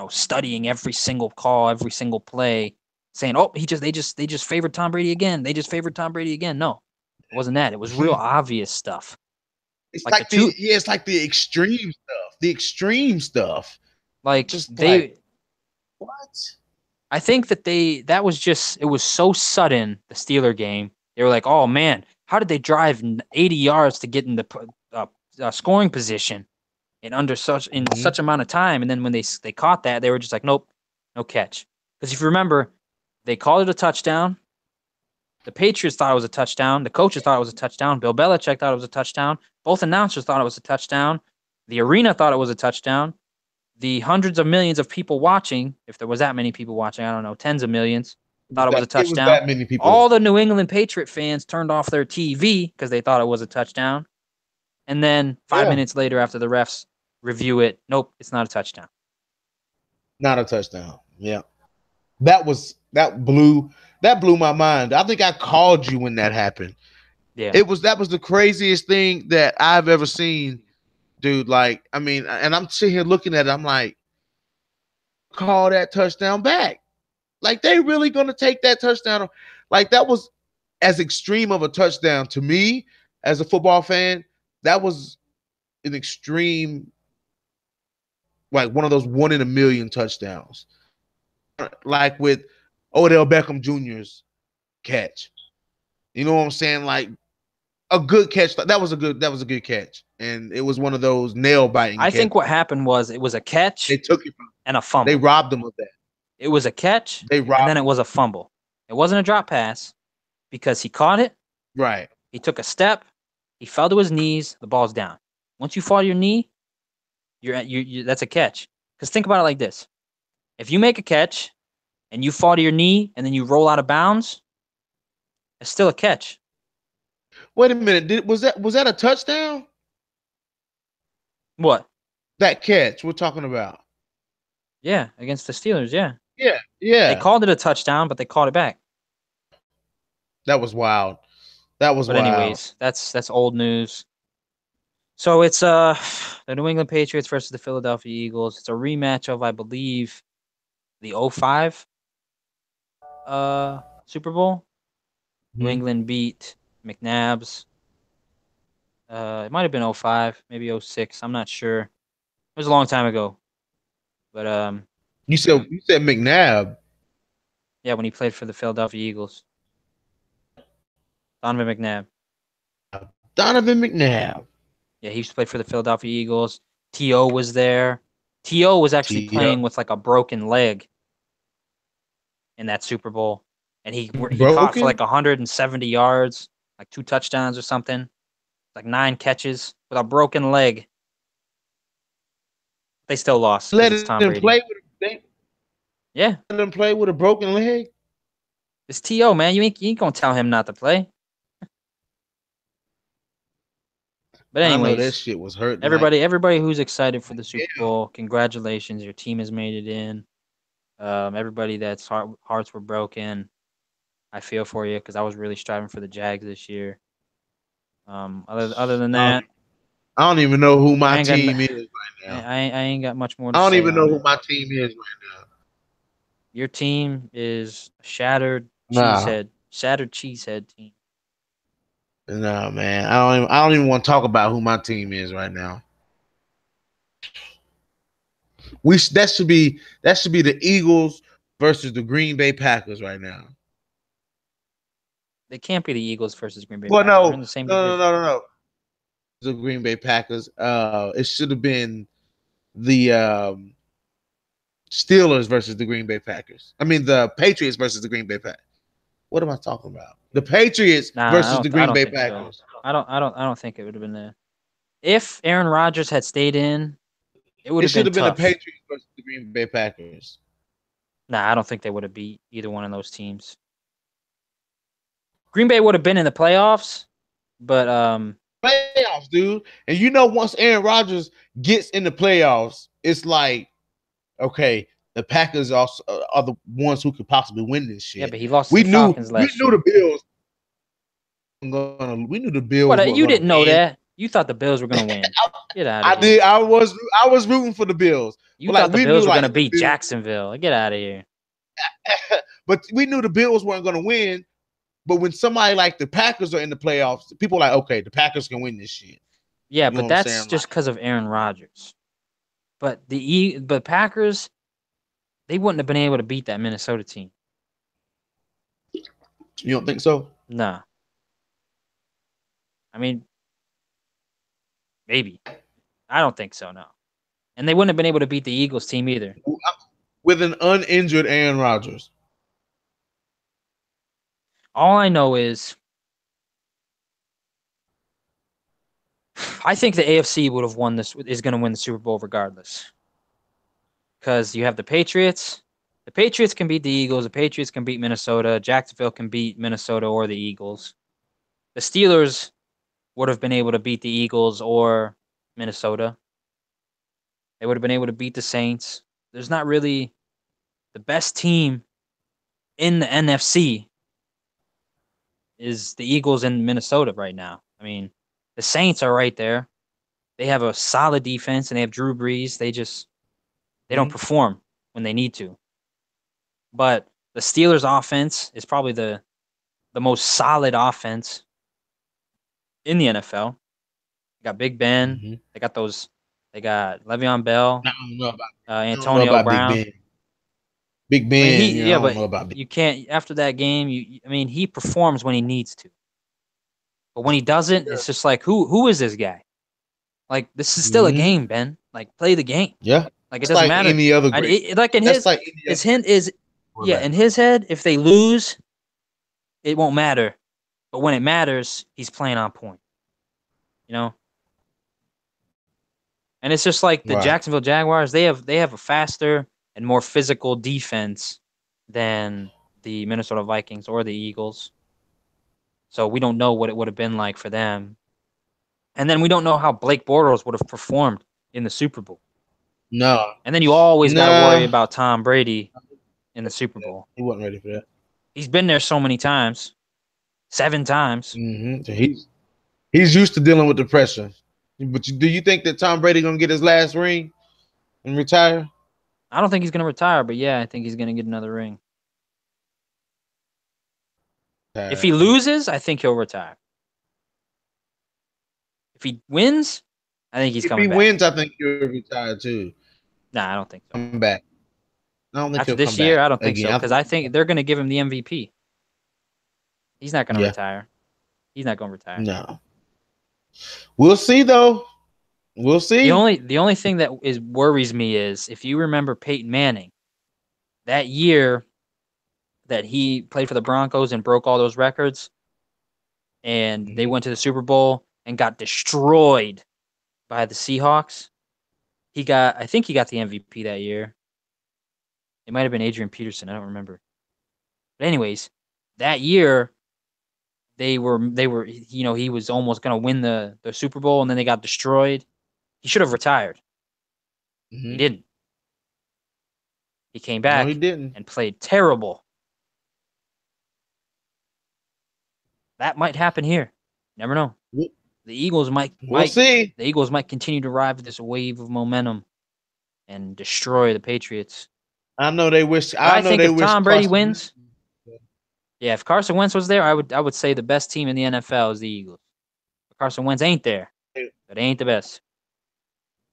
studying every single call, every single play, saying, "Oh, they just favored Tom Brady again. They just favored Tom Brady again." No. It wasn't that. It was real obvious stuff. It's like it's like the extreme stuff. The extreme stuff. Like just what? I think that was just, it was so sudden, the Steeler game. They were like, "Oh man, how did they drive 80 yards to get in the scoring position in such amount of time?" And then when they caught that, they were just like, "Nope, no catch." Because if you remember, they called it a touchdown. The Patriots thought it was a touchdown. The coaches thought it was a touchdown. Bill Belichick thought it was a touchdown. Both announcers thought it was a touchdown. The arena thought it was a touchdown. The hundreds of millions of people watching, if there was that many people watching, I don't know, tens of millions, thought it was a touchdown. It was that many people. All the New England Patriot fans turned off their TV because they thought it was a touchdown. And then 5 minutes later, after the refs review it, nope, it's not a touchdown. Not a touchdown. Yeah. That blew my mind. I think I called you when that happened. Yeah. That was the craziest thing that I've ever seen, dude. Like, I mean, and I'm sitting here looking at it, I'm like, call that touchdown back. Like, they really gonna take that touchdown? Like, that was as extreme of a touchdown to me as a football fan. That was an extreme, like one of those 1 in a million touchdowns. Like with Odell Beckham Jr.'s catch. You know what I'm saying? Like a good catch. That was a good catch. And it was one of those nail biting. I think what happened was it was a catch. They took it from him. And a fumble. They robbed him of that. It was a catch. And then it was a fumble. It wasn't a drop pass because he caught it. Right. He took a step. He fell to his knees. The ball's down. Once you fall to your knee, that's a catch. Because think about it like this. If you make a catch and you fall to your knee and then you roll out of bounds, it's still a catch. Wait a minute. Was that a touchdown? What? That catch we're talking about. Yeah, against the Steelers, yeah. Yeah. They called it a touchdown, but they called it back. That was wild. But anyways, that's old news. So it's the New England Patriots versus the Philadelphia Eagles. It's a rematch of, I believe, the 2005 Super Bowl. New England beat McNabb's. It might have been 2005, maybe 2006. I'm not sure. It was a long time ago. But you said McNabb. Yeah, when he played for the Philadelphia Eagles. Donovan McNabb. Yeah, he used to play for the Philadelphia Eagles. T.O. was there. T.O. was actually playing with like a broken leg in that Super Bowl. And he caught for like 170 yards, like 2 touchdowns or something. Like 9 catches with a broken leg. They still lost. Let him play with a broken leg. It's T.O., man. You ain't gonna tell him not to play. But anyways, I know that shit was hurting. Everybody who's excited for the Super Bowl, congratulations. Your team has made it in. Everybody that's hearts were broken. I feel for you because I was really striving for the Jags this year. Other than I that, don't even know who I my ain't got team is right now. I ain't got much more to I don't say even know on who it. my team is right Your team is a shattered now. cheesehead team. No, man. I don't even want to talk about who my team is right now. That should be the Eagles versus the Green Bay Packers right now. They can't be the Eagles versus Green Bay Well, Packers. They're no, in the same no, no, division. no, no, no. The Green Bay Packers. It should have been the Steelers versus the Green Bay Packers. I mean, the Patriots versus the Green Bay Packers. What am I talking about? The Patriots Nah, versus the I Green don't Bay think so. Packers. I don't think it would have been there. If Aaron Rodgers had stayed in, it would It have should been have been the tough. Patriots versus the Green Bay Packers. Nah, I don't think they would have beat either one of those teams. Green Bay would have been in the playoffs, but Playoffs, dude. And once Aaron Rodgers gets in the playoffs, it's like, okay, the Packers are the ones who could possibly win this yeah, shit. but he lost to We the knew Falcons we last knew the year. Bills. We knew the Bills What? weren't You gonna didn't know win. that? You thought the Bills were gonna win? Get out of I here! did. I was rooting for the Bills, You but like thought the we knew Bills were like gonna the beat Bills, Jacksonville? Get out of here! but we knew the Bills weren't gonna win. But when somebody like the Packers are in the playoffs, people are like, okay, the Packers can win this shit. Yeah, You know but what I'm that's saying? just Like, because of Aaron Rodgers. But Packers, they wouldn't have been able to beat that Minnesota team. you don't think so? Nah, I mean maybe. I don't think so. No, and they wouldn't have been able to beat the Eagles team either. With an uninjured Aaron Rodgers. All I know is I think the AFC would have won this. Is going to win the Super Bowl regardless. Because you have the Patriots. The Patriots can beat the Eagles. The Patriots can beat Minnesota. Jacksonville can beat Minnesota or the Eagles. The Steelers would have been able to beat the Eagles or Minnesota. They would have been able to beat the Saints. There's not really the best team in the NFC is the Eagles and Minnesota right now. I mean, the Saints are right there. They have a solid defense and they have Drew Brees. They don't perform when they need to. But the Steelers offense is probably the most solid offense in the NFL. They got Big Ben. Mm-hmm. They got those. They got Le'Veon Bell, I don't know Antonio about Big Brown. Ben. Big I mean, Ben, I don't but know about Big you can't after that game. I mean, he performs when he needs to, but when he doesn't, Ben. it's just like who is this guy? Like this is still a Mm-hmm. game, Ben. Like play the game. Yeah. Like it It's doesn't like matter. any other And great. like in That's like any other his hint is yeah, quarterback. in his head, if they lose, it won't matter. But when it matters, he's playing on point. You know? And it's just like the Right. Jacksonville Jaguars, they have a faster and more physical defense than the Minnesota Vikings or the Eagles. So we don't know what it would have been like for them. And then we don't know how Blake Bortles would have performed in the Super Bowl. No. And then you always got to worry Nah. about Tom Brady in the Super Bowl. He wasn't ready for that. He's been there so many times, 7 times. Mm-hmm. So he's used to dealing with the pressure. But do you think that Tom Brady gonna get his last ring and retire? I don't think he's going to retire, but yeah, I think he's going to get another ring. If he loses, I think he'll retire. If he wins, I think he's If he coming back. wins, I think he'll retire too. Nah, I don't think so. Come back. I don't think After he'll this come year, back I don't think so again. because I think they're going to give him the MVP. He's not going to Yeah. retire. He's not going to retire. No. We'll see though. We'll see. The only thing that worries me is if you remember Peyton Manning, that year that he played for the Broncos and broke all those records, and they went to the Super Bowl and got destroyed by the Seahawks. I think he got the MVP that year. It might have been Adrian Peterson. I don't remember. But anyways, that year they were he was almost going to win the Super Bowl and then they got destroyed. He should have retired. He didn't. He came No, he back didn't. and played terrible. That might happen here. Never know. The Eagles We'll see. The Eagles might continue to ride this wave of momentum and destroy the Patriots. I know they wish. But I think if Tom Brady Carson wins, yeah, if Carson Wentz was there, I would say the best team in the NFL is the Eagles. If Carson Wentz ain't there, but they ain't the best.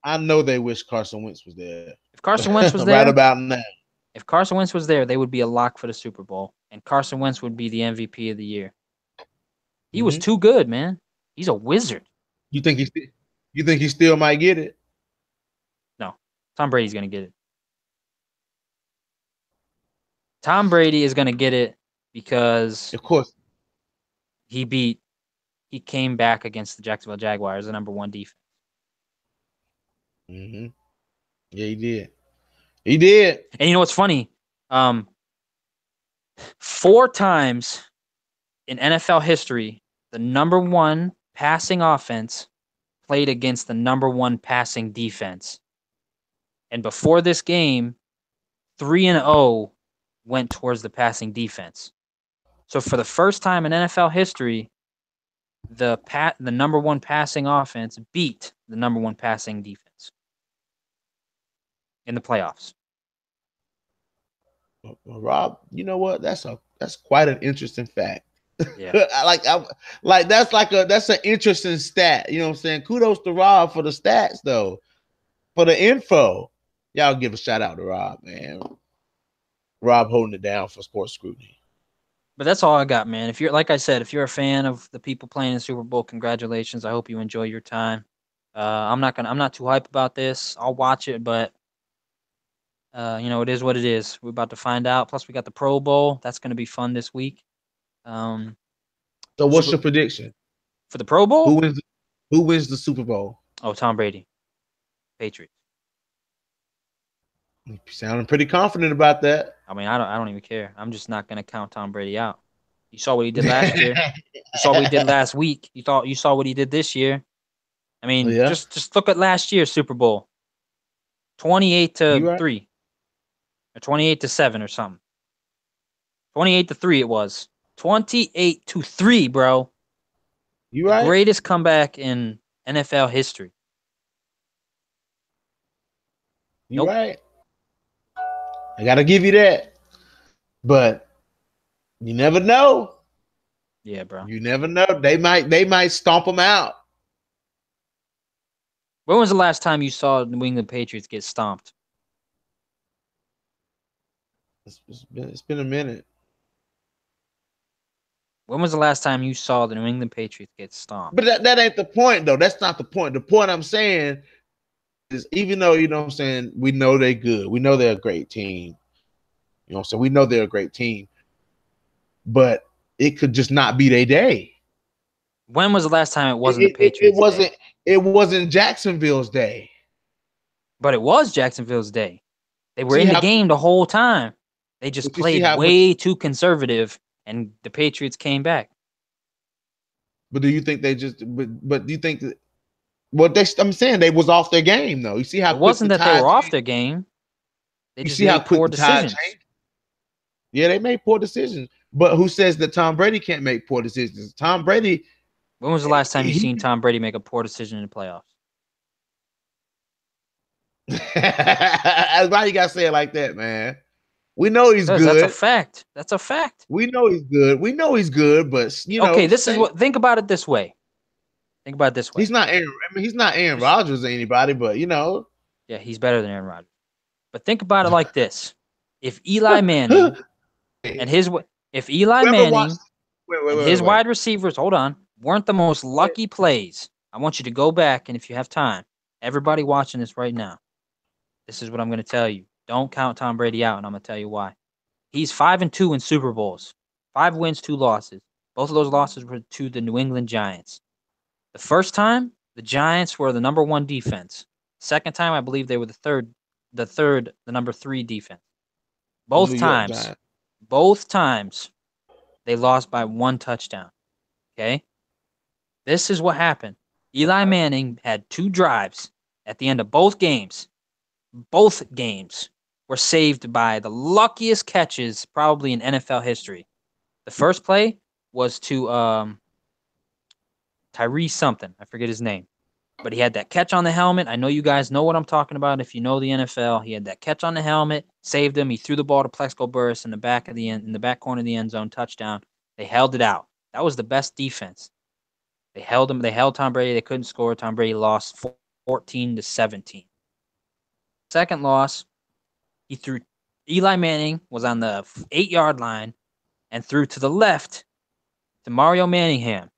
I know they wish Carson Wentz was there. If Carson Wentz was right there, about now. If Carson Wentz was there, they would be a lock for the Super Bowl, and Carson Wentz would be the MVP of the year. He was too good, man. He's a wizard. You think he still might get it? No, Tom Brady's gonna get it. Tom Brady is gonna get it because, of course, he came back against the Jacksonville Jaguars, the number 1 defense. Mm-hmm. Yeah, he did. He did. And you know what's funny? 4 times in NFL history, the number 1 passing offense played against the number 1 passing defense. And before this game, 3-0 went towards the passing defense. So for the first time in NFL history, the number 1 passing offense beat the number 1 passing defense in the playoffs. Well, Rob, you know what? That's quite an interesting fact. Yeah. That's an interesting stat. You know what I'm saying? Kudos to Rob for the stats, though. For the info. Y'all give a shout out to Rob, man. Rob holding it down for Sports Scrutiny. But that's all I got, man. If you're, like I said, if you're a fan of the people playing in the Super Bowl, congratulations. I hope you enjoy your time. I'm not too hype about this. I'll watch it, but it is what it is. We're about to find out. Plus, we got the Pro Bowl. That's going to be fun this week. So, what's your prediction for the Pro Bowl? Who wins the Super Bowl? Oh, Tom Brady, Patriots. You're sounding pretty confident about that. I mean, I don't even care. I'm just not going to count Tom Brady out. You saw what he did last year. You saw what he did last week. You saw what he did this year. I mean, just look at last year's Super Bowl. 28-3. Or 28-7 or something. 28-3 it was. 28-3, bro. You right? The greatest comeback in NFL history. You right. I gotta give you that. But you never know. Yeah, bro. You never know. They might stomp them out. When was the last time you saw New England Patriots get stomped? It's been a minute. When was the last time you saw the New England Patriots get stomped? But that ain't the point, though. That's not the point. The point I'm saying is, even though, you know what I'm saying, we know they're good. We know they're a great team. You know what I'm saying? We know they're a great team. But it could just not be their day. When was the last time it wasn't the Patriots' day? It wasn't Jacksonville's day. But it was Jacksonville's day. They were in the game the whole time. They just played way too conservative, and the Patriots came back. But do you think they just? But do you think that? Well, I'm saying they was off their game, though. You see how it wasn't that they were off their game. They just made poor decisions. Yeah, they made poor decisions. But who says that Tom Brady can't make poor decisions? Tom Brady. When was the last time you seen Tom Brady make a poor decision in the playoffs? Why you gotta say it like that, man? We know he's good. That's a fact. That's a fact. We know he's good. But okay, think about it this way. Think about it this way. He's not Aaron Rodgers or anybody, but yeah, he's better than Aaron Rodgers. But think about it like this: if Eli Manning and his wide receivers, weren't the most lucky plays, I want you to go back, and if you have time, everybody watching this right now, this is what I'm going to tell you. Don't count Tom Brady out, and I'm going to tell you why. He's 5-2 in Super Bowls. 5 wins, 2 losses. Both of those losses were to the New England Giants. The first time, the Giants were the number 1 defense. Second time, I believe they were the number 3 defense. Both times, they lost by 1 touchdown. Okay? This is what happened. Eli Manning had 2 drives at the end of both games. Both games were saved by the luckiest catches probably in NFL history. The first play, was to Tyrese something. I forget his name. But he had that catch on the helmet. I know you guys know what I'm talking about if you know the NFL. He had that catch on the helmet, saved him. He threw the ball to Plexico Burress in the back corner of the end zone, touchdown. They held it out. That was the best defense. They held him. They held Tom Brady. They couldn't score. Tom Brady lost 14-17. Second loss, he threw. Eli Manning was on the 8-yard line and threw to the left to Mario Manningham.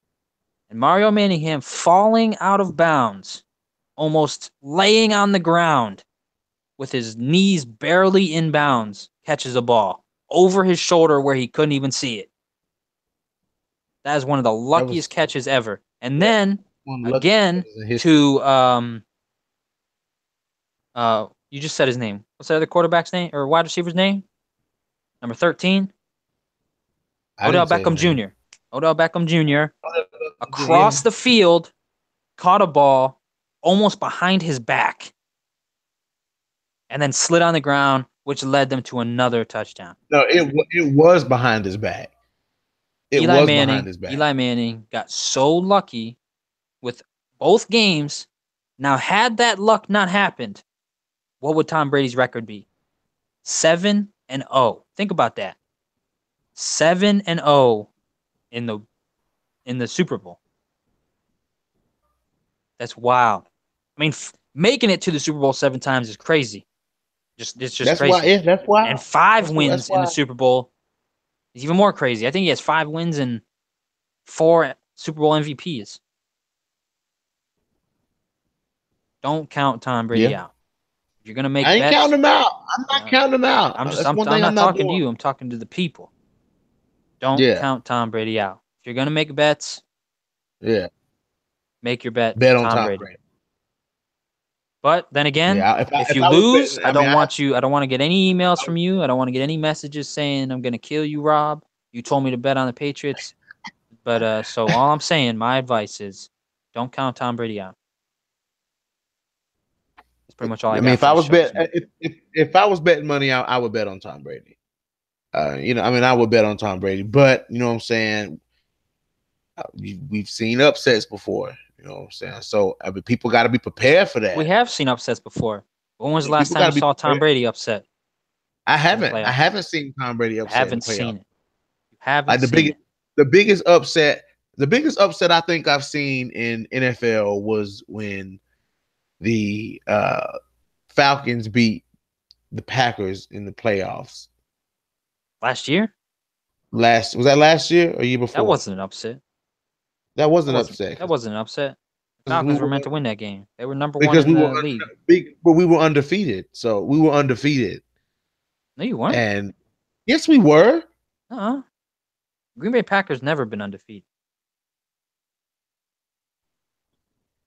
And Mario Manningham falling out of bounds, almost laying on the ground with his knees barely in bounds, catches a ball over his shoulder where he couldn't even see it. That is one of the luckiest catches ever. And then, again, to, you just said his name. What's the other quarterback's name or wide receiver's name? Number 13? Odell Beckham Jr. Odell Beckham Jr. across the field, caught a ball almost behind his back, and then slid on the ground, which led them to another touchdown. No, it was behind his back. Eli Manning got so lucky with both games. Now, had that luck not happened, what would Tom Brady's record be? 7-0. Think about that. 7-0 in the Super Bowl. That's wild. I mean, making it to the Super Bowl 7 times is crazy. It's just crazy. That's why. And 5 wins in the Super Bowl is even more crazy. I think he has 5 wins and 4 Super Bowl MVPs. Don't count Tom Brady out. If you're gonna make bets, I ain't counting him out. I'm not counting him out. I'm not talking to you. I'm talking to the people. Don't count Tom Brady out. If you're gonna make bets, make your bet on Tom Brady. But then again, if you lose, I don't want to get any emails from you. I don't want to get any messages saying I'm gonna kill you, Rob. You told me to bet on the Patriots. But so all I'm saying, my advice is, don't count Tom Brady out. That's pretty much all I got. I mean, if I was betting money, I would bet on Tom Brady. I would bet on Tom Brady, but you know what I'm saying? We've seen upsets before, you know what I'm saying? So, people got to be prepared for that. We have seen upsets before. When was the last time you saw Tom Brady upset? I haven't seen Tom Brady upset. I haven't seen it. You haven't seen it. The biggest upset I think I've seen in NFL was when the Falcons beat the Packers in the playoffs. Last year? Was that last year or year before? That wasn't an upset. That wasn't an upset. That wasn't an upset. The Falcons were meant to win that game. They were number one in the league. But we were undefeated. So we were undefeated. No, you weren't. And yes, we were. Green Bay Packers never been undefeated.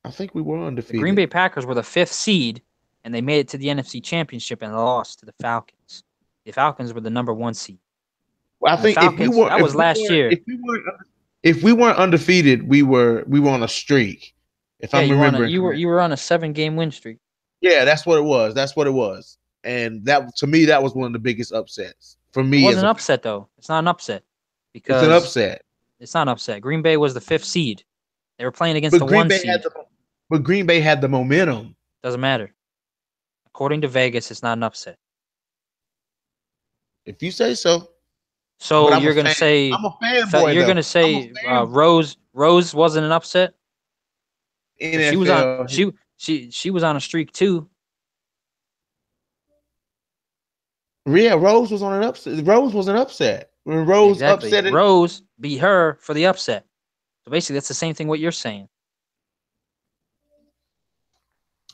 I think we were undefeated. The Green Bay Packers were the 5th seed, and they made it to the NFC Championship and lost to the Falcons. The Falcons were the number 1 seed. Well, I think that was last year. If we weren't undefeated, we were on a streak. I'm remembering, you were on a 7-game win streak. Yeah, that's what it was. And that, to me, that was one of the biggest upsets for me. It wasn't an upset though. It's not an upset because it's an upset. It's not an upset. Green Bay was the 5th seed. They were playing against the 1 seed. But Green Bay had the momentum. Doesn't matter. According to Vegas, it's not an upset. If you say so. So you're going to say I'm a fanboy. You're going to say Rose wasn't an upset? NFL. She was on a streak too. Yeah, Rose was on an upset. Rose was an upset. When Rose upset it, Rose beat her for the upset. So basically, that's the same thing what you're saying.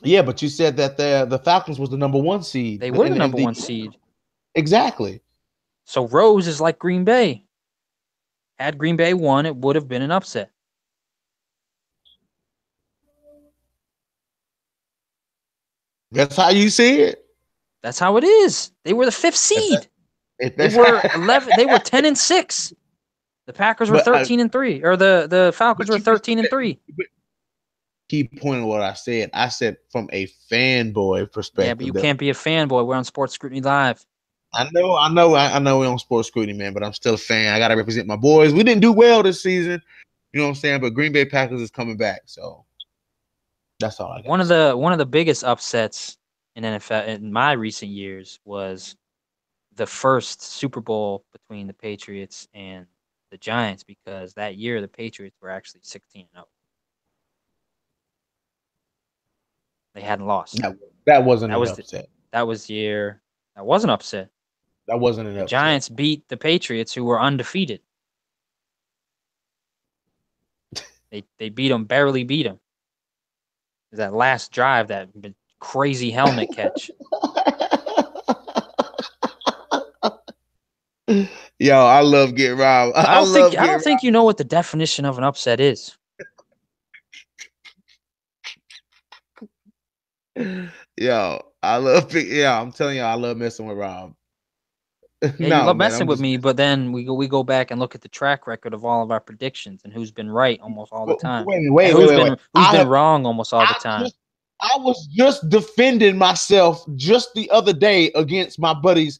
Yeah, but you said that the Falcons was the number 1 seed. They were the number 1 seed. Exactly. So Rose is like Green Bay. Had Green Bay won, it would have been an upset. That's how you see it. That's how it is. They were the 5th seed. They were 11. They were 10-6. The Packers were 13-3, or the Falcons were 13-3. Keep pointing what I said. I said from a fanboy perspective. Yeah, but you can't be a fanboy. We're on Sports Scrutiny Live. I know we're on Sports Scrutiny, man, but I'm still a fan. I gotta represent my boys. We didn't do well this season, you know what I'm saying? But Green Bay Packers is coming back, so that's all I gotta say. One of the biggest upsets in NFL in my recent years was the first Super Bowl between the Patriots and the Giants, because that year the Patriots were actually 16-0. They hadn't lost. That wasn't That an was upset. that was the year that wasn't upset. That wasn't an The upset. Giants beat the Patriots, who were undefeated. They beat them, barely beat them. That last drive, that crazy helmet catch. Yo, I love getting robbed. I don't think you know what the definition of an upset is. Yo, I'm telling you, I love messing with Rob. Yeah, you love messing with me, but then we go back and look at the track record of all of our predictions and who's been right almost all the time. Wait. Who's been wrong almost all the time. I was just defending myself just the other day against my buddies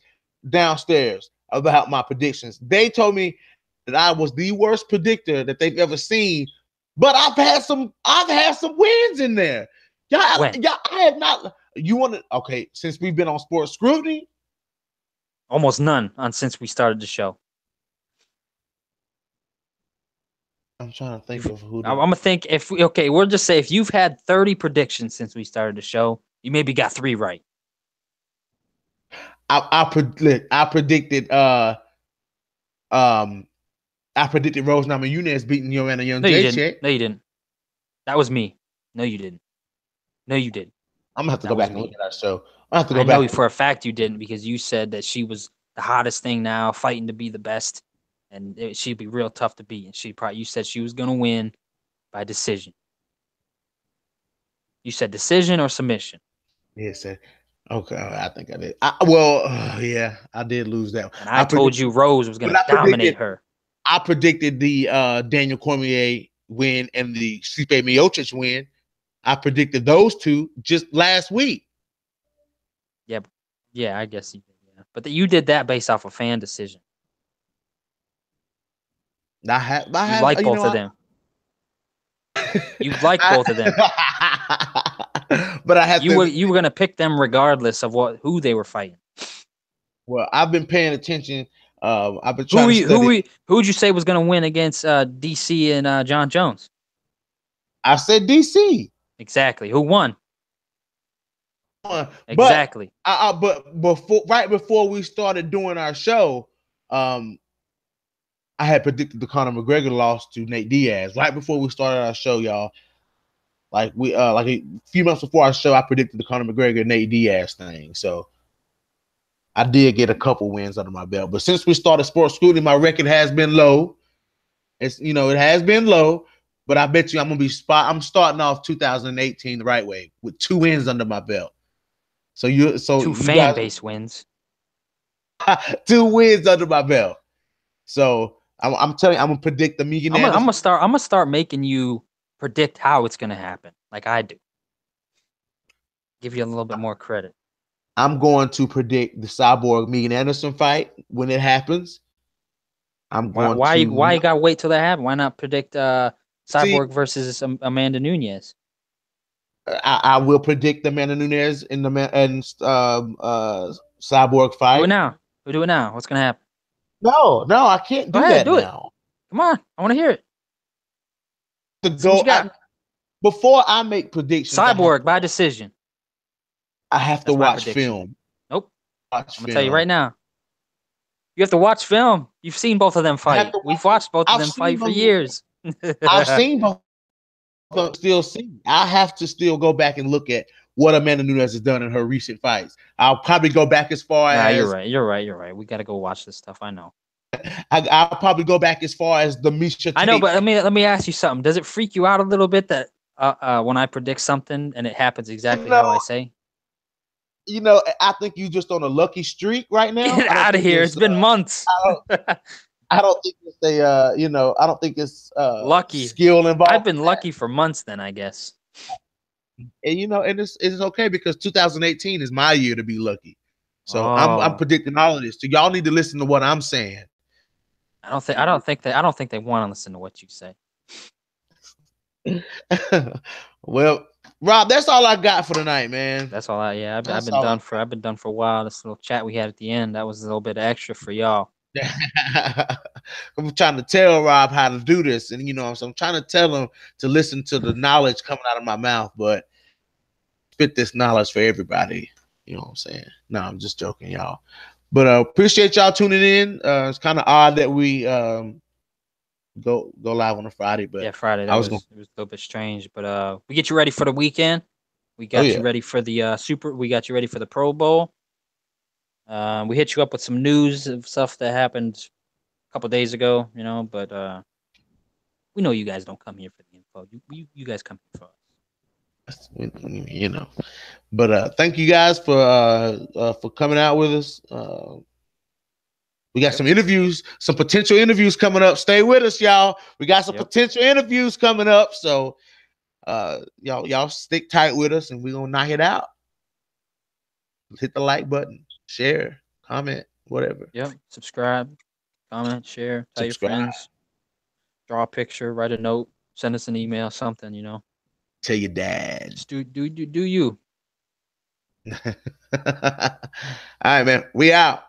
downstairs about my predictions. They told me that I was the worst predictor that they've ever seen, but I've had some wins in there. I have not. You want to? Okay, since we've been on Sports Scrutiny, almost none since we started the show. I'm trying to think of who. I'm gonna think we'll just say if you've had 30 predictions since we started the show, you maybe got 3 right. I predicted Rosenheim and Nunes beating Joanna Young. No, you didn't. That was me. No, you didn't. No, you did. I'm gonna have to go back and look at our show. I know for a fact you didn't, because you said that she was the hottest thing now, fighting to be the best, and she'd be real tough to beat. And you said she was gonna win by decision. You said decision or submission? Yeah, sir. Okay, I think I did. Yeah, I did lose that one. And I told you Rose was gonna dominate her. I predicted the Daniel Cormier win and the Stipe Miocic win. I predicted those two just last week. Yeah, I guess you did. Yeah, but you did that based off a fan decision. I like both of them. You like both of them. But I have you were gonna pick them regardless of who they were fighting. Well, I've been paying attention. I've been trying to study. Who would you say was gonna win against DC and John Jones? I said DC. Exactly. Who won? Exactly. But before we started doing our show, I had predicted the Conor McGregor loss to Nate Diaz right before we started our show, y'all. Like a few months before our show, I predicted the Conor McGregor Nate Diaz thing. So I did get a couple wins under my belt. But since we started Sports Scrutiny, my record has been low. It has been low. But I bet you I'm starting off 2018 the right way with 2 wins under my belt. So 2 fan base wins. 2 wins under my belt. So I'm telling you, I'm gonna predict the Megan. I'm gonna start making you predict how it's gonna happen, like I do. Give you a little bit more credit. I'm going to predict the Cyborg Megan Anderson fight when it happens. Why you gotta wait till that happens? Why not predict Cyborg versus Amanda Nunes? I will predict Amanda Nunes in the Cyborg fight. Do it now. We'll do it now. What's gonna happen? No, I can't do that now. Come on, I want to hear it. Before I make predictions. Cyborg by decision. I have to watch film. Nope. I'm gonna tell you right now. You have to watch film. You've seen both of them fight. We've watched both of them fight for years. I've seen both. I have to still go back and look at what Amanda Nunes has done in her recent fights. I'll probably go back as far as. You're right. We got to go watch this stuff. I know. I'll probably go back as far as the Misha. I know, but let me ask you something. Does it freak you out a little bit that when I predict something and it happens exactly how I say? I think you're just on a lucky streak right now. Get out of here! It's been months. I don't think it's I don't think it's lucky skill involved. I've been lucky for months, then I guess. And and it's okay because 2018 is my year to be lucky. So I'm predicting all of this. So y'all need to listen to what I'm saying. I don't think they want to listen to what you say. Well, Rob, that's all I got for tonight, man. That's all I've been done for a while. This little chat we had at the end, that was a little bit extra for y'all. I'm trying to tell Rob how to do this, and so I'm trying to tell him to listen to the knowledge coming out of my mouth, but spit this knowledge for everybody. You know what I'm saying? No, I'm just joking, y'all. But appreciate y'all tuning in. It's kind of odd that we go live on a Friday, but yeah, Friday it was a little bit strange. But we get you ready for the weekend. We got you ready for the We got you ready for the Pro Bowl. We hit you up with some news of stuff that happened a couple days ago, but we know you guys don't come here for the info. You guys come here for us. But thank you guys for coming out with us. We got some interviews, some potential interviews coming up. Stay with us, y'all. We got some potential interviews coming up. So y'all stick tight with us, and we're gonna knock it out. Hit the like button, share, comment, whatever. Yep. Subscribe, comment, share, tell your friends, draw a picture, write a note, send us an email, something, Tell your dad. Just do you. All right, man. We out.